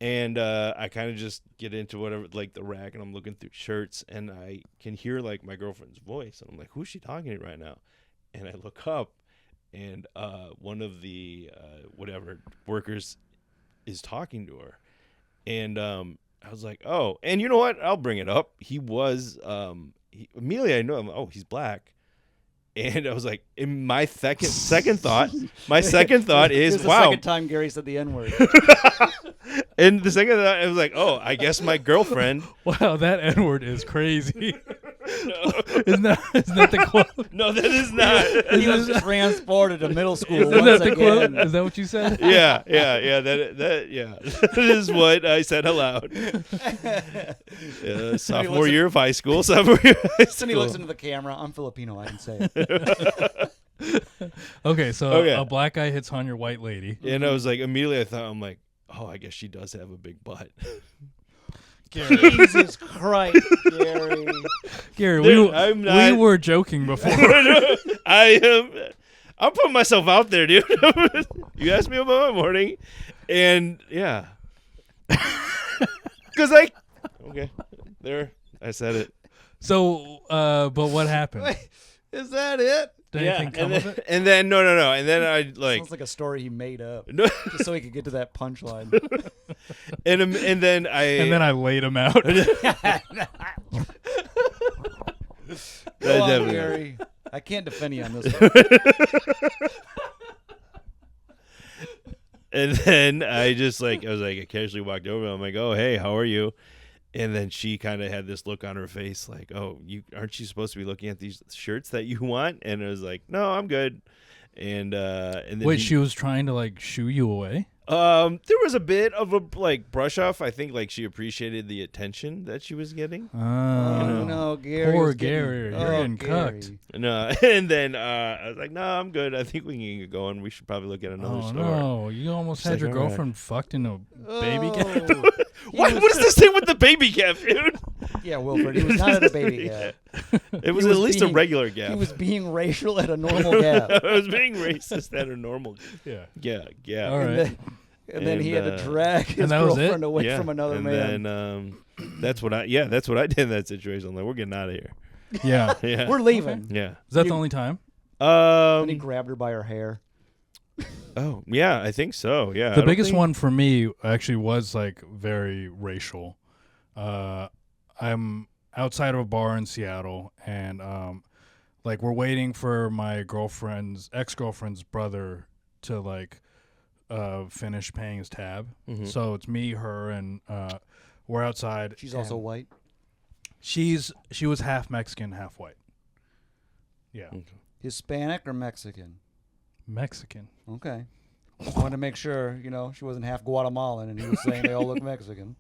and I kind of just get into whatever, like the rack, and I'm looking through shirts, and I can hear like my girlfriend's voice, and I'm like, "Who's she talking to right now?" And I look up, and one of the whatever workers is talking to her, and I was like, "Oh," and you know what? I'll bring it up. He was immediately I know him. Oh, he's black. And I was like, in my second thought, This is, is the wow. second time Gary said the N-word. And the second thought, I was like, oh, I guess my girlfriend. Wow, that N-word is crazy. Isn't that the quote? No, that is not. He was transported to middle school Isn't once that the quote? again. Is that what you said? yeah. That is what I said aloud. Sophomore looks year of high school. Sophomore year of high Then he school. looks into the camera. I'm Filipino. I can say it. Okay, so Okay. a black guy hits on your white lady. And I was like, immediately I'm like, oh, I guess she does have a big butt. Jesus Christ, Gary. Gary, Dude, I'm we not- were joking before. I'm putting myself out there, dude. You asked me about my morning, and yeah. Because okay, there, I said it. So, but what happened? Wait, is that it? Did anything come of it? And then no, and then I like Sounds like a story he made up no, just so he could get to that punchline. and then I And then I laid him out. Go on, definitely- Gary. I can't defend you on this one. And then I casually walked over. I'm like, oh, hey, how are you? And then she kind of had this look on her face like, oh, aren't you supposed to be looking at these shirts that you want? And I was like, no, I'm good. And then Wait, she was trying to like shoo you away? there was a bit of a like brush off. I think like she appreciated the attention that she was getting. Oh, no, Gary. Poor was getting- Gary, you're getting Gary. cucked. No, and then I was like, no, I'm good. I think we can get going. We should probably look at another Oh store. no, you almost She's had like, your all right. girlfriend fucked in a baby cab. Oh. What is this thing with the baby cap, dude? Yeah, Wilfred. He was not at a baby gap. It was, was at least being- a regular gap. He was being racial at a normal gap. I was being racist at a normal. Yeah. Yeah. All right. And then he had to And, drag his that was it? girlfriend away Yeah. from another and man. then that's what I did in that situation. I'm like, we're getting out of here. Yeah. Yeah. We're leaving. Yeah. Is that the only time? And he grabbed her by her hair. Oh yeah, I think so. Yeah. The biggest one for me actually was like very racial. I'm outside of a bar in Seattle, and like we're waiting for my ex-girlfriend's brother to like finish paying his tab. Mhm. So it's me, her, and we're outside. She's also and white. she was half Mexican, half white. Yeah, Hispanic or Mexican? Mexican. Okay. Just wanted to make sure, she wasn't half Guatemalan and he was saying they all look Mexican.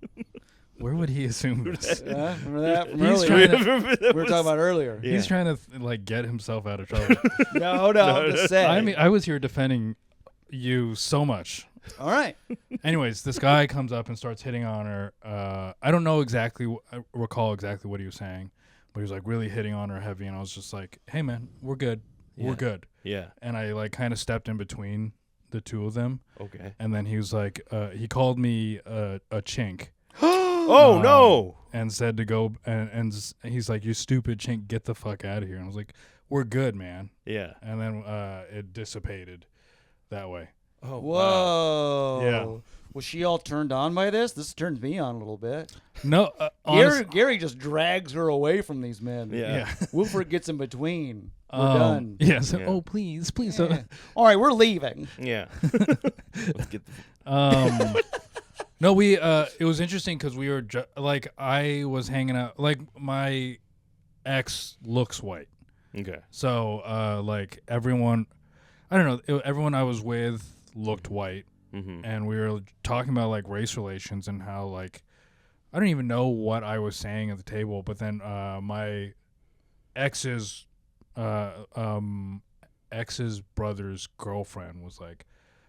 Where would he assume this? Remember that from He's earlier? trying We were talking about earlier. Yeah. He's trying to like get himself out of trouble. No, I'm just saying. I mean, I was here defending you so much. All right. Anyways, this guy comes up and starts hitting on her. I don't know exactly, I recall exactly what he was saying, but he was like really hitting on her heavy, and I was just like, "Hey, man, we're good, we're Yeah. good." Yeah. And I like kind of stepped in between the two of them, Okay. and then he was like, he called me a chink. Oh no. And said to go, and he's like, "You stupid chink, get the fuck out of here." And I was like, "We're good, man." Yeah. And then it dissipated that way. Oh. Whoa. Yeah. Was she all turned on by this? This turns me on a little bit. No, honestly, Gary just drags her away from these men. Yeah. Wilfred gets in between. We're done. Yes. Yeah. Oh, please. Yeah. All right, we're leaving. Yeah. Let's get the No, we. It was interesting because we were like, I was hanging out. Like my ex looks white, Okay. so like everyone, I don't know. Everyone I was with looked white, Mm-hmm. and we were talking about like race relations and how like I don't even know what I was saying at the table, but then my ex's brother's girlfriend was like,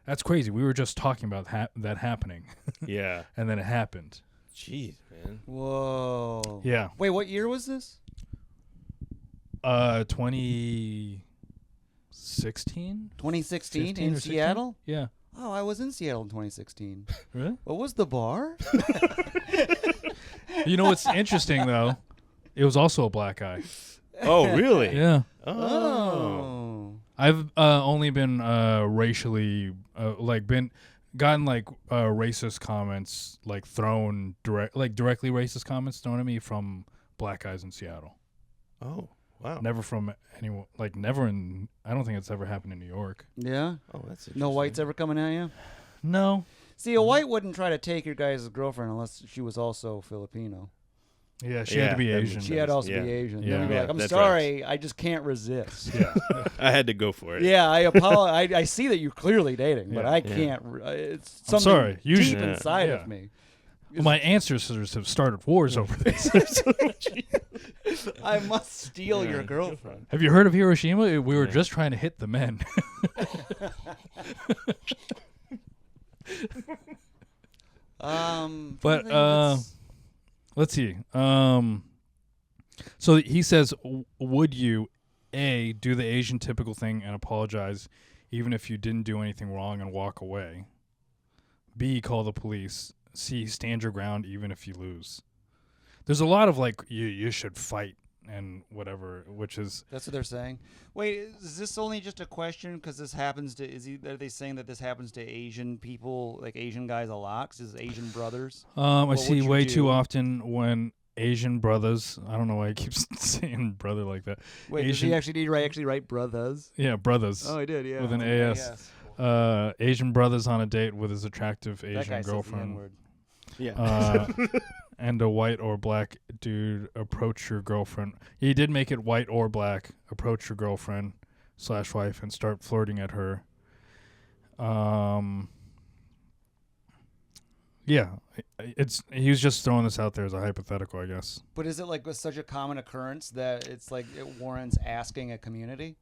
"That's crazy. We were just talking about that happening," Yeah. and then it happened. Jeez, man. Whoa. Yeah, Wait, what year was this? 2016, 2016 15 in or 16? Seattle? Yeah, Oh, I was in Seattle in 2016. really? What was the bar? You know what's interesting though? It was also a black guy. Oh, really? Yeah. Oh. I've only been racially gotten like racist comments like thrown directly racist comments thrown at me from black guys in Seattle. Oh, wow. Never from anyone, like never in. I don't think it's ever happened in New York. Yeah? Oh, that's interesting. No whites ever coming at you? No. See, a white wouldn't try to take your guy's girlfriend unless she was also Filipino. Yeah, she had to be Yeah, that Asian. makes She had to also Yeah. be Asian. Yeah. Then we'd be Yeah, like, I'm that's sorry, I just can't resist. Yeah. I had to go for it. Yeah, I apologize. I see that you're clearly dating, but Yeah. I Yeah. can't. It's I'm something sorry. deep Usually- inside Yeah. of me. My ancestors have started wars over this. I must steal your girlfriend. Have you heard of Hiroshima? We were just trying to hit the men. But let's see. So he says, would you A, do the Asian typical thing and apologize even if you didn't do anything wrong and walk away? B, call the police. C, stand your ground even if you lose. There's a lot of like you should fight and whatever, which is that's what they're saying. Wait, is this only just a question because this happens to? Are they saying that this happens to Asian people, like Asian guys a lot? 'Cause it's Asian brothers. I see way too often when Asian brothers. I don't know why he keeps saying brother like that. Wait, Asian, does he actually write brothers? Yeah, brothers. Oh, he did. Yeah, with an okay, AS. yes. Asian brothers on a date with his attractive That guy Asian says the girlfriend. N-word. Yeah. And a white or black dude approach your girlfriend. He did make it white or black. Approach your girlfriend / wife and start flirting at her. Yeah, he was just throwing this out there as a hypothetical, I guess. But is it like such a common occurrence that it's like it warrants asking a community?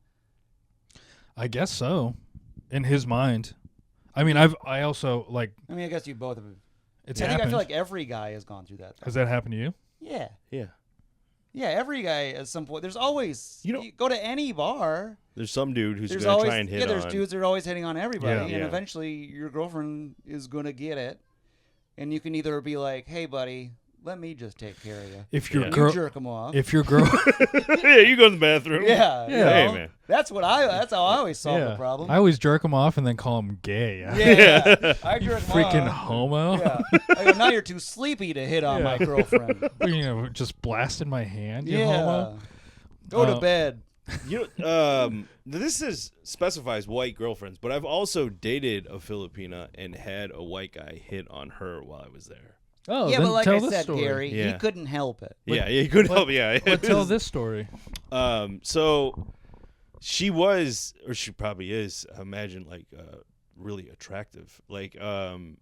I guess so, in his mind. I mean, I also like. I mean, I guess you both have. It's I happened. feel like every guy has gone through that. Though. Has that happened to you? Yeah. Yeah. Yeah, every guy at some point. There's always you go to any bar. There's some dude who's There's going to always try and hit there's on. dudes that are always hitting on everybody, Yeah. and Yeah. eventually your girlfriend is gonna get it, and you can either be like, "Hey, buddy, let me just take care of you." If your Yeah. girl, You jerk them off. if your girl, Yeah, you go in the bathroom. yeah, you Yeah. Hey, know? man. That's how I always solve the problem. I always jerk him off and then call him gay. yeah, I You jerk 'em freaking off. homo. Yeah. I go, now you're too sleepy to hit on my girlfriend. You know, just blasted my hand. You Yeah. homo. Go to bed. This specifies white girlfriends, but I've also dated a Filipina and had a white guy hit on her while I was there. Oh, Yeah, then but like tell I this said, story. Gary, he Yeah. couldn't help it. Yeah, you could help. Yeah, But tell this story. So she was, or she probably is. Imagine like really attractive, like and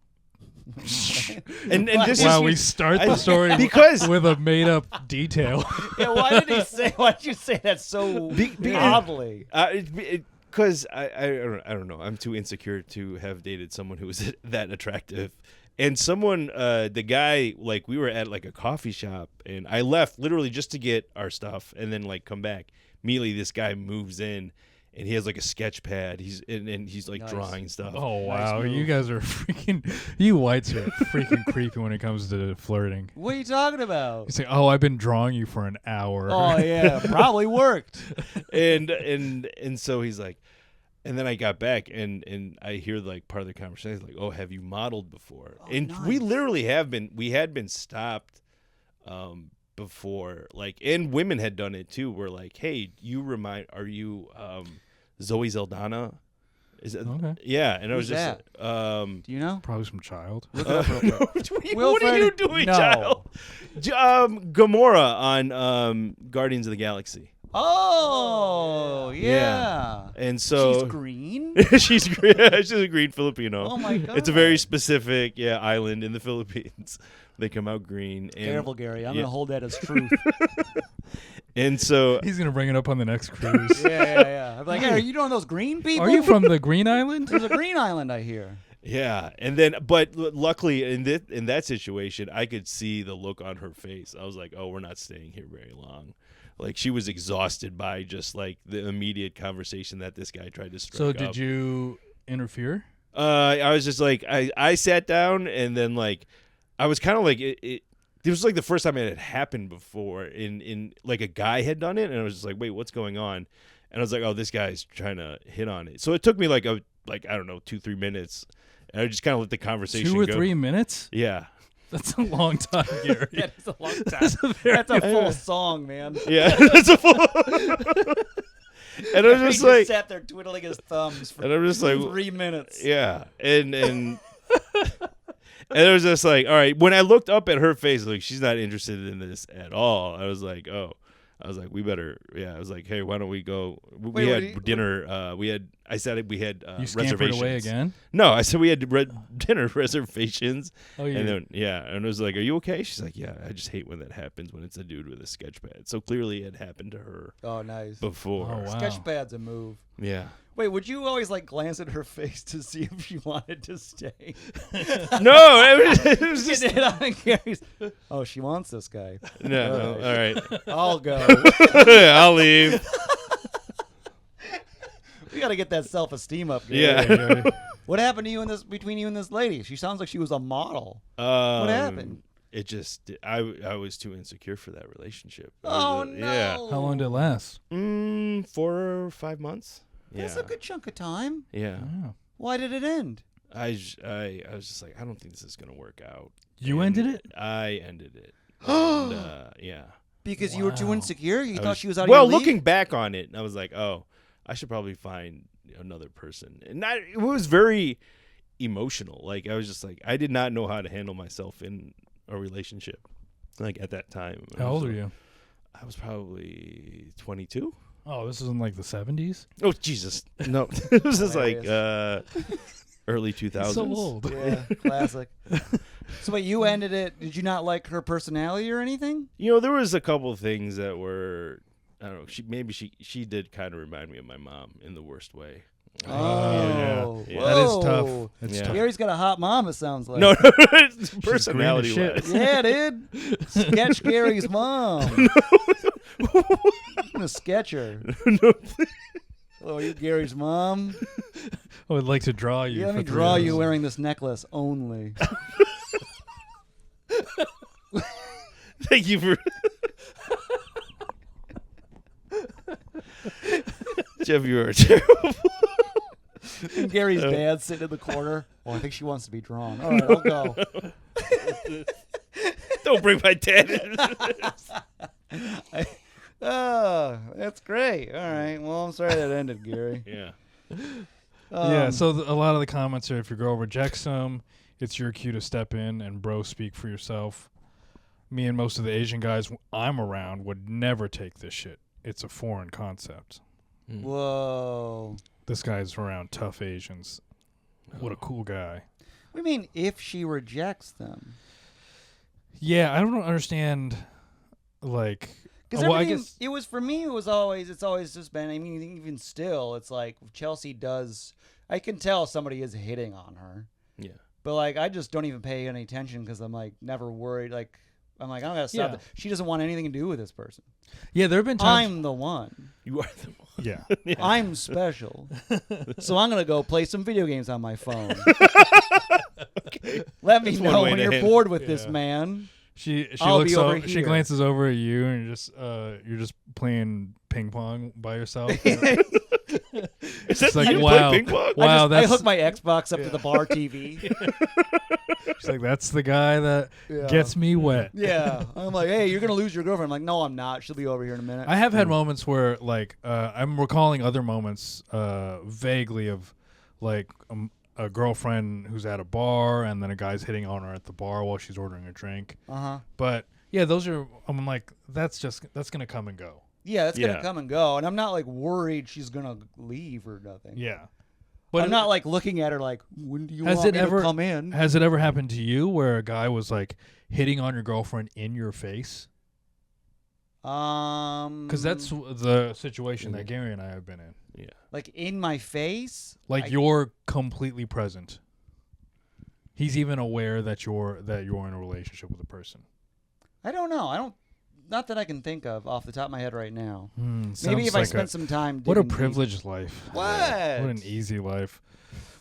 this Wow, is we start the story because with a made-up detail. Yeah, why did you say that so oddly? Because I don't know. I'm too insecure to have dated someone who was that attractive. And someone, the guy, like we were at like a coffee shop, and I left literally just to get our stuff, and then like come back. Immediately, this guy moves in, and he has like a sketch pad. He's like Nice. drawing stuff. Oh wow, move. you guys are freaking. You whites are freaking creepy when it comes to flirting. What are you talking about? You say, "Oh, I've been drawing you for an hour." Oh yeah, probably worked. and so he's like, and then I got back and I hear like part of the conversation like, oh, have you modeled before? And nice. we literally had been stopped before, like, and women had done it too. We're like, hey, are you Zoe Zeldana? Is it Okay. Yeah, and I was Who's just Do you know? Probably some child. Look it up real quick. what are you Wilfred, doing, no. child? Gamora on Guardians of the Galaxy. Oh yeah. And so She's green. she's green. She's a green Filipino. Oh my god. It's a very specific island in the Philippines. They come out green. And, Careful, Gary. I'm yeah. gonna hold that as truth. And so He's gonna bring it up on the next cruise. yeah. I'm like, hey, are you doing those green people? Are you from the Green Island? There's a green island, I hear. yeah, and then but luckily in that situation, I could see the look on her face. I was like, oh, we're not staying here very long. Like she was exhausted by just like the immediate conversation that this guy tried to strike So up. did you interfere? I was just like I sat down and then like I was kind of like it was like the first time it had happened before in like a guy had done it, and I was just like, wait, what's going on? And I was like, oh, this guy's trying to hit on it. So it took me like I don't know 2-3 minutes, and I just kind of let the conversation 2 or go. 3 minutes? Yeah. That's a long time, Gary. That is a long time. That's a full song, man. Yeah, that's a full. And I was He just like, sat there twiddling his thumbs for and I'm just like, 3 minutes. yeah, and and it was just like, all right. When I looked up at her face, like she's not interested in this at all. I was like, oh, I was like, we better. Yeah, I was like, hey, why don't we go? We Wait, had dinner. I said we had You scampered reservations. away again? No, I said we had dinner reservations. Oh, yeah. And then and I was like, are you okay? She's like, yeah. I just hate when that happens when it's a dude with a sketch pad. So clearly it happened to her Oh, nice. before. Oh, wow. Sketchpad's a move. Yeah. Wait, would you always like glance at her face to see if she wanted to stay? No, it was just Getting hit on Gary's. Oh, she wants this guy. no. All right, I'll go. I'll leave. We got to get that self-esteem up. Gary. Yeah. What happened to you and between you and this lady? She sounds like she was a model. What happened? It just I was too insecure for that relationship. Oh no! Yeah. How long did it last? 4 or 5 months. That's a good chunk of time. Yeah. Oh. Why did it end? I was just like, I don't think this is gonna work out. You And ended it? I ended it. And, yeah. Because you were too Wow. insecure? You I thought was- she was out of well, your league? looking back on it, I was like, oh, I should probably find another person. And it was very emotional. Like I was just like, I did not know how to handle myself in a relationship. Like at that time. How old are you? I was probably 22. Oh, this is in like the 70s? Oh Jesus! No, it was just like Hilarious. early 2000s. So old. Yeah, classic. So wait, you ended it. Did you not like her personality or anything? You know, there was a couple of things that were, I don't know. She did kind of remind me of my mom in the worst way. Oh, yeah. That is whoa. tough. It's Yeah. tough. Gary's got a hot mom, it sounds like. No, as personality shit. wise. Yeah, dude. Sketch Gary's mom. I'm gonna sketch her. Oh, you Gary's mom? I would like to draw you. Yeah, let for me 3 draw hours. you wearing this necklace only. Thank you for. Jeff, you are terrible. And Gary's dad sitting in the corner. Oh, I think she wants to be drawn. All right, I'll go. Don't bring my dad in. Oh, that's great. All right. Well, I'm sorry that ended, Gary. Yeah. Yeah, so a lot of the comments are if your girl rejects him, it's your cue to step in and bro, speak for yourself. Me and most of the Asian guys I'm around would never take this shit. It's a foreign concept. Whoa. This guy's around tough Asians. What a cool guy. What do you mean if she rejects them? Yeah, I don't understand, like... Because well, I guess it was for me. It's always just been. I mean, even still, it's like Chelsea does. I can tell somebody is hitting on her, Yeah. but like I just don't even pay any attention because I'm like never worried. Like I'm like I don't gotta stop. Yeah. She doesn't want anything to do with this person. yeah, there have been times... I'm the one. You are the one. Yeah. I'm special. So I'm gonna go play some video games on my phone. Let me That's one know way when to you're handle- bored with this Yeah. man. She I'll looks be over she here. glances over at you and you're just playing ping pong by yourself. Is It's that like you wow, play ping pong? wow, I that's hook my Xbox up to the bar TV. she's like that's the guy that Yeah. gets me wet. Yeah. I'm like, hey, you're gonna lose your girlfriend. I'm like, no, I'm not. She'll be over here in a minute. I have had moments where like I'm recalling other moments vaguely of like a girlfriend who's at a bar and then a guy's hitting on her at the bar while she's ordering a drink. But yeah, those are I'm like that's gonna come and go. Yeah, that's Yeah. gonna come and go, and I'm not like worried she's gonna leave or nothing. Yeah. But But I'm not like looking at her like, when do you has want it me ever to come in? Has it ever happened to you where a guy was like hitting on your girlfriend in your face? Because that's the situation that Gary and I have been in. Yeah. like in my face. Like you're completely present. He's even aware that you're in a relationship with a person. I don't know. Not that I can think of off the top of my head right now. Maybe Sounds if I like spent some time. what a digging deep. privileged life. What? What an easy life.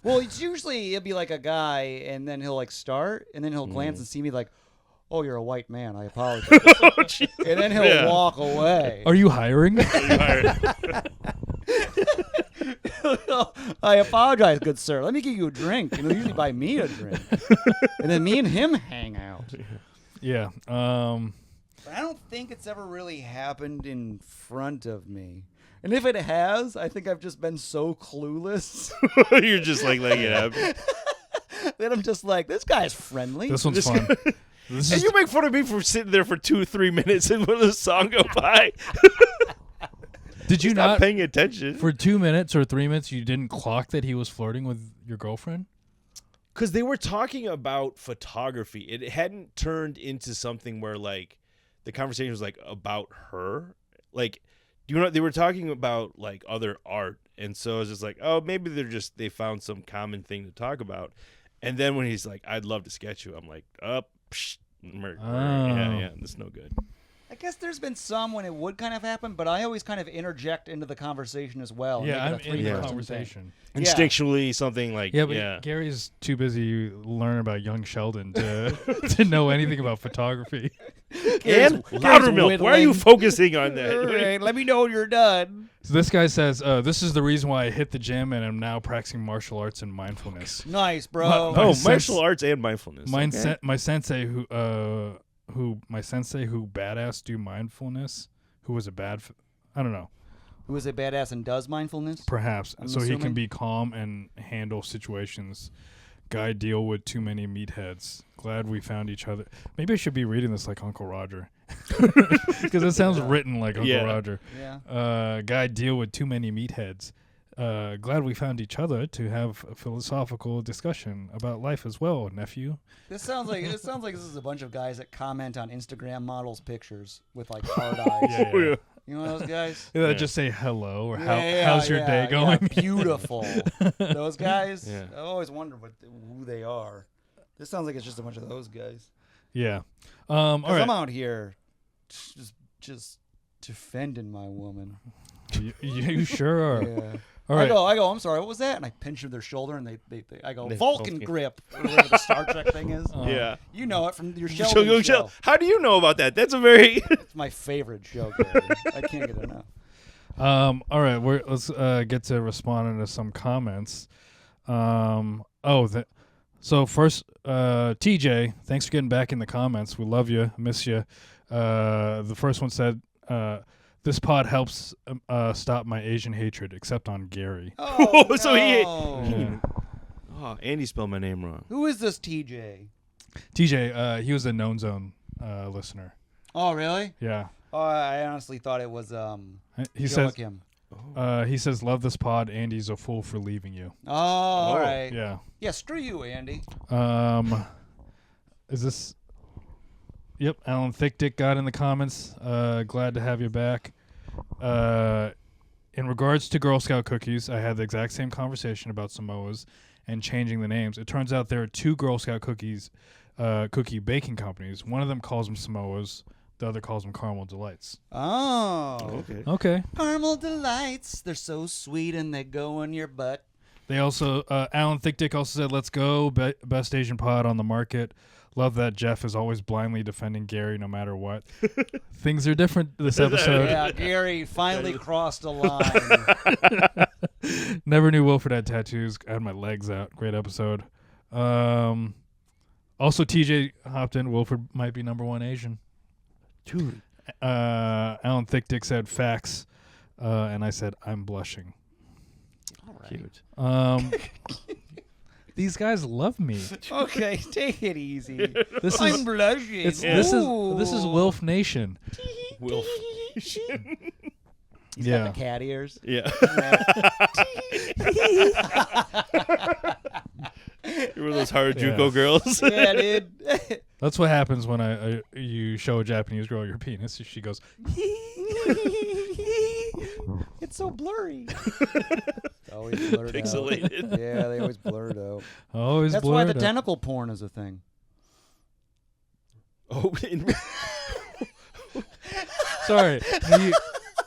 Well, it's usually it'll be like a guy, and then he'll like start, and then he'll glance and see me like, "Oh, you're a white man. I apologize." And then he'll walk away. Are you hiring? I apologize, good sir. Let me give you a drink. And he'll usually buy me a drink, and then me and him hang out. Yeah. But I don't think it's ever really happened in front of me. And if it has, I think I've just been so clueless You're just like letting it happen. that I'm just like, this guy's friendly. This one's fun. This And is you make fun of me for sitting there for 2-3 minutes and when the song go by. Did you He's not not paying attention? for 2 minutes or 3 minutes? You didn't clock that he was flirting with your girlfriend? Because they were talking about photography. It hadn't turned into something where like the conversation was like about her. Like, they were talking about like other art, and so I was just like, oh, maybe they found some common thing to talk about. And then when he's like, I'd love to sketch you, I'm like, yeah, that's no good. I guess there's been some when it would kind of happen, but I always kind of interject into the conversation as well. and Yeah, I'm make it a in the three-person thing. conversation. Yeah. Instinctually, something like Yeah, but Gary's too busy learning about young Sheldon to to know anything about photography. And Loudermilk. Why are you focusing on that? All right, let me know when you're done. So this guy says, this is the reason why I hit the gym and I'm now practicing martial arts and mindfulness. Nice, bro. My Martial arts and mindfulness. My sensei who badass do mindfulness, who was a bad, I don't know, Who is a badass and does mindfulness? perhaps, I'm so he can assuming. be calm and handle situations. Guy deal with too many meatheads. Glad we found each other. Maybe I should be reading this like Uncle Roger, because it sounds written like Uncle Roger. Yeah. Guy deal with too many meatheads. Glad we found each other to have a philosophical discussion about life as well, nephew. This sounds like this is a bunch of guys that comment on Instagram models' pictures with like hard eyes. Yeah. You know those guys? Yeah, just say hello or Yeah, how's your day going? Yeah, beautiful. Those guys. Yeah. I always wonder who they are. This sounds like it's just a bunch of those guys. Yeah. All 'Cause right. I'm out here just defending my woman. You sure are. Yeah. All right. I go, I'm sorry, what was that? And I pinch their shoulder and I go, They- Vulcan Vulcan. grip, or whatever the Star Trek thing is. Yeah. You know it from your Show- Sheldon show. How do you know about that? That's a very It's my favorite show, Garri. I can't get enough. All right. Let's get to responding to some comments. So first, TJ, thanks for getting back in the comments. We love you, miss you. The first one said, "This pod helps stop my Asian hatred, except on Garri." Oh, So he- no. Oh, Andy spelled my name wrong. Who is this TJ? TJ, he was a Known Zone listener. Oh, really? Yeah. Oh, I honestly thought it was He says, Joachim. "Love this pod. Andy's a fool for leaving you." Oh, all right. Yeah. Yeah, screw you, Andy. Is this? Yep. Alan Thick Dick got in the comments. Glad to have you back. In regards to Girl Scout cookies, I had the exact same conversation about Samoas and changing the names. It turns out there are two Girl Scout cookie baking companies. One of them calls them Samoas. The other calls them Caramel Delights. Oh. Okay. Okay. Caramel Delights. They're so sweet and they go in your butt. They also, Alan Thick Dick also said, "Let's go, best Asian pod on the market." Love that Jeff is always blindly defending Garri no matter what. Things are different this episode. Yeah, Garri finally crossed a line. Never knew Wilfred had tattoos. I had my legs out. Great episode. Also, TJ hopped in. Wilfred might be #1 Asian. Dude. Alan Thick Dick said facts, and I said I'm blushing. Cute. These guys love me. Okay, take it easy. This I'm is blushing. this is Wilf Nation. Wilf. He's Yeah. got the cat ears. Yeah. You were those Harajuku girls. Yeah, dude. That's what happens when you show a Japanese girl your penis. She goes, It's so blurry. It's always blurred out. Pixelated. Yeah, they always blur it out. always That's why the blurred out. tentacle porn is a thing. Oh, Sorry.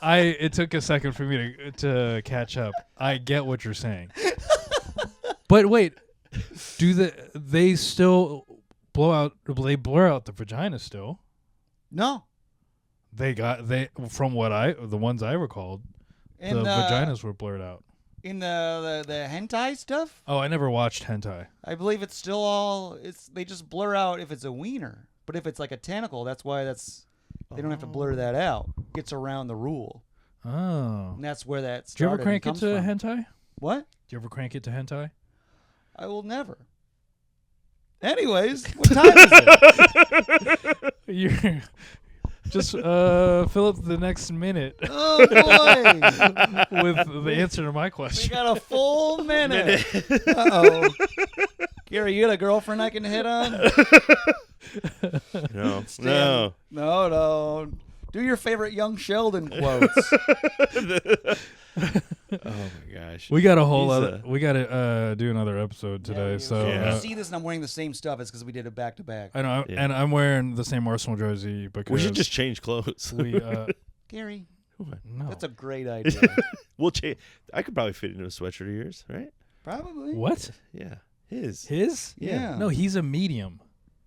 It took a second for me to catch up. I get what you're saying. But wait, they still blur out the vagina still? No. From the ones I recalled, In the vaginas were blurred out. In the hentai stuff, Oh, I never watched hentai. I believe it's still they just blur out if it's a wiener. But if it's like a tentacle, that's why they don't have to blur that out. Gets around the rule. Oh. And that's where that Do you started. ever crank it comes to from. hentai? What? Do you ever crank it to hentai? I will never. Anyways, what time is it? You're just fill up the next minute Oh boy, with the answer to my we question. got a full minute. Uh-oh. Gary, you got a girlfriend I can hit on? No. No, no. Do your favorite Young Sheldon quotes. Oh my gosh. We got a whole He's, other. We got to do another episode today. So Yeah. You see this, and I'm wearing the same stuff. It's because we did it back to back. I know, Yeah. and I'm wearing the same Arsenal jersey because we should just change clothes. we. Gary, No, that's a great idea. We'll change. I could probably fit into a sweatshirt of yours, right? Probably. what Yeah. His. his? Yeah. No, he's a medium.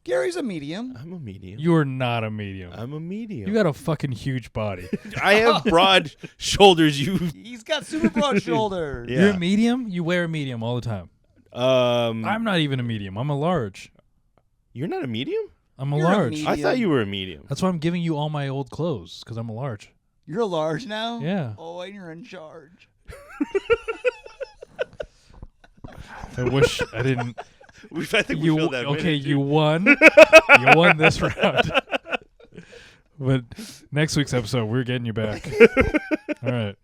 Gary's a medium. I'm a medium. You're not a medium. I'm a medium. You got a fucking huge body. I have broad shoulders. You. He's got super broad shoulders. Yeah. You're a medium. You wear a medium all the time. I'm not even a medium. I'm a large. You're not a medium? I'm a You're a large. medium. I thought you were a medium. That's why I'm giving you all my old clothes because I'm a large. You're a large now? Yeah. Oh, and you're in charge. I wish I didn't. I think we You filled that okay? minute, You dude. won. You won this round. But next week's episode, we're getting you back. All right.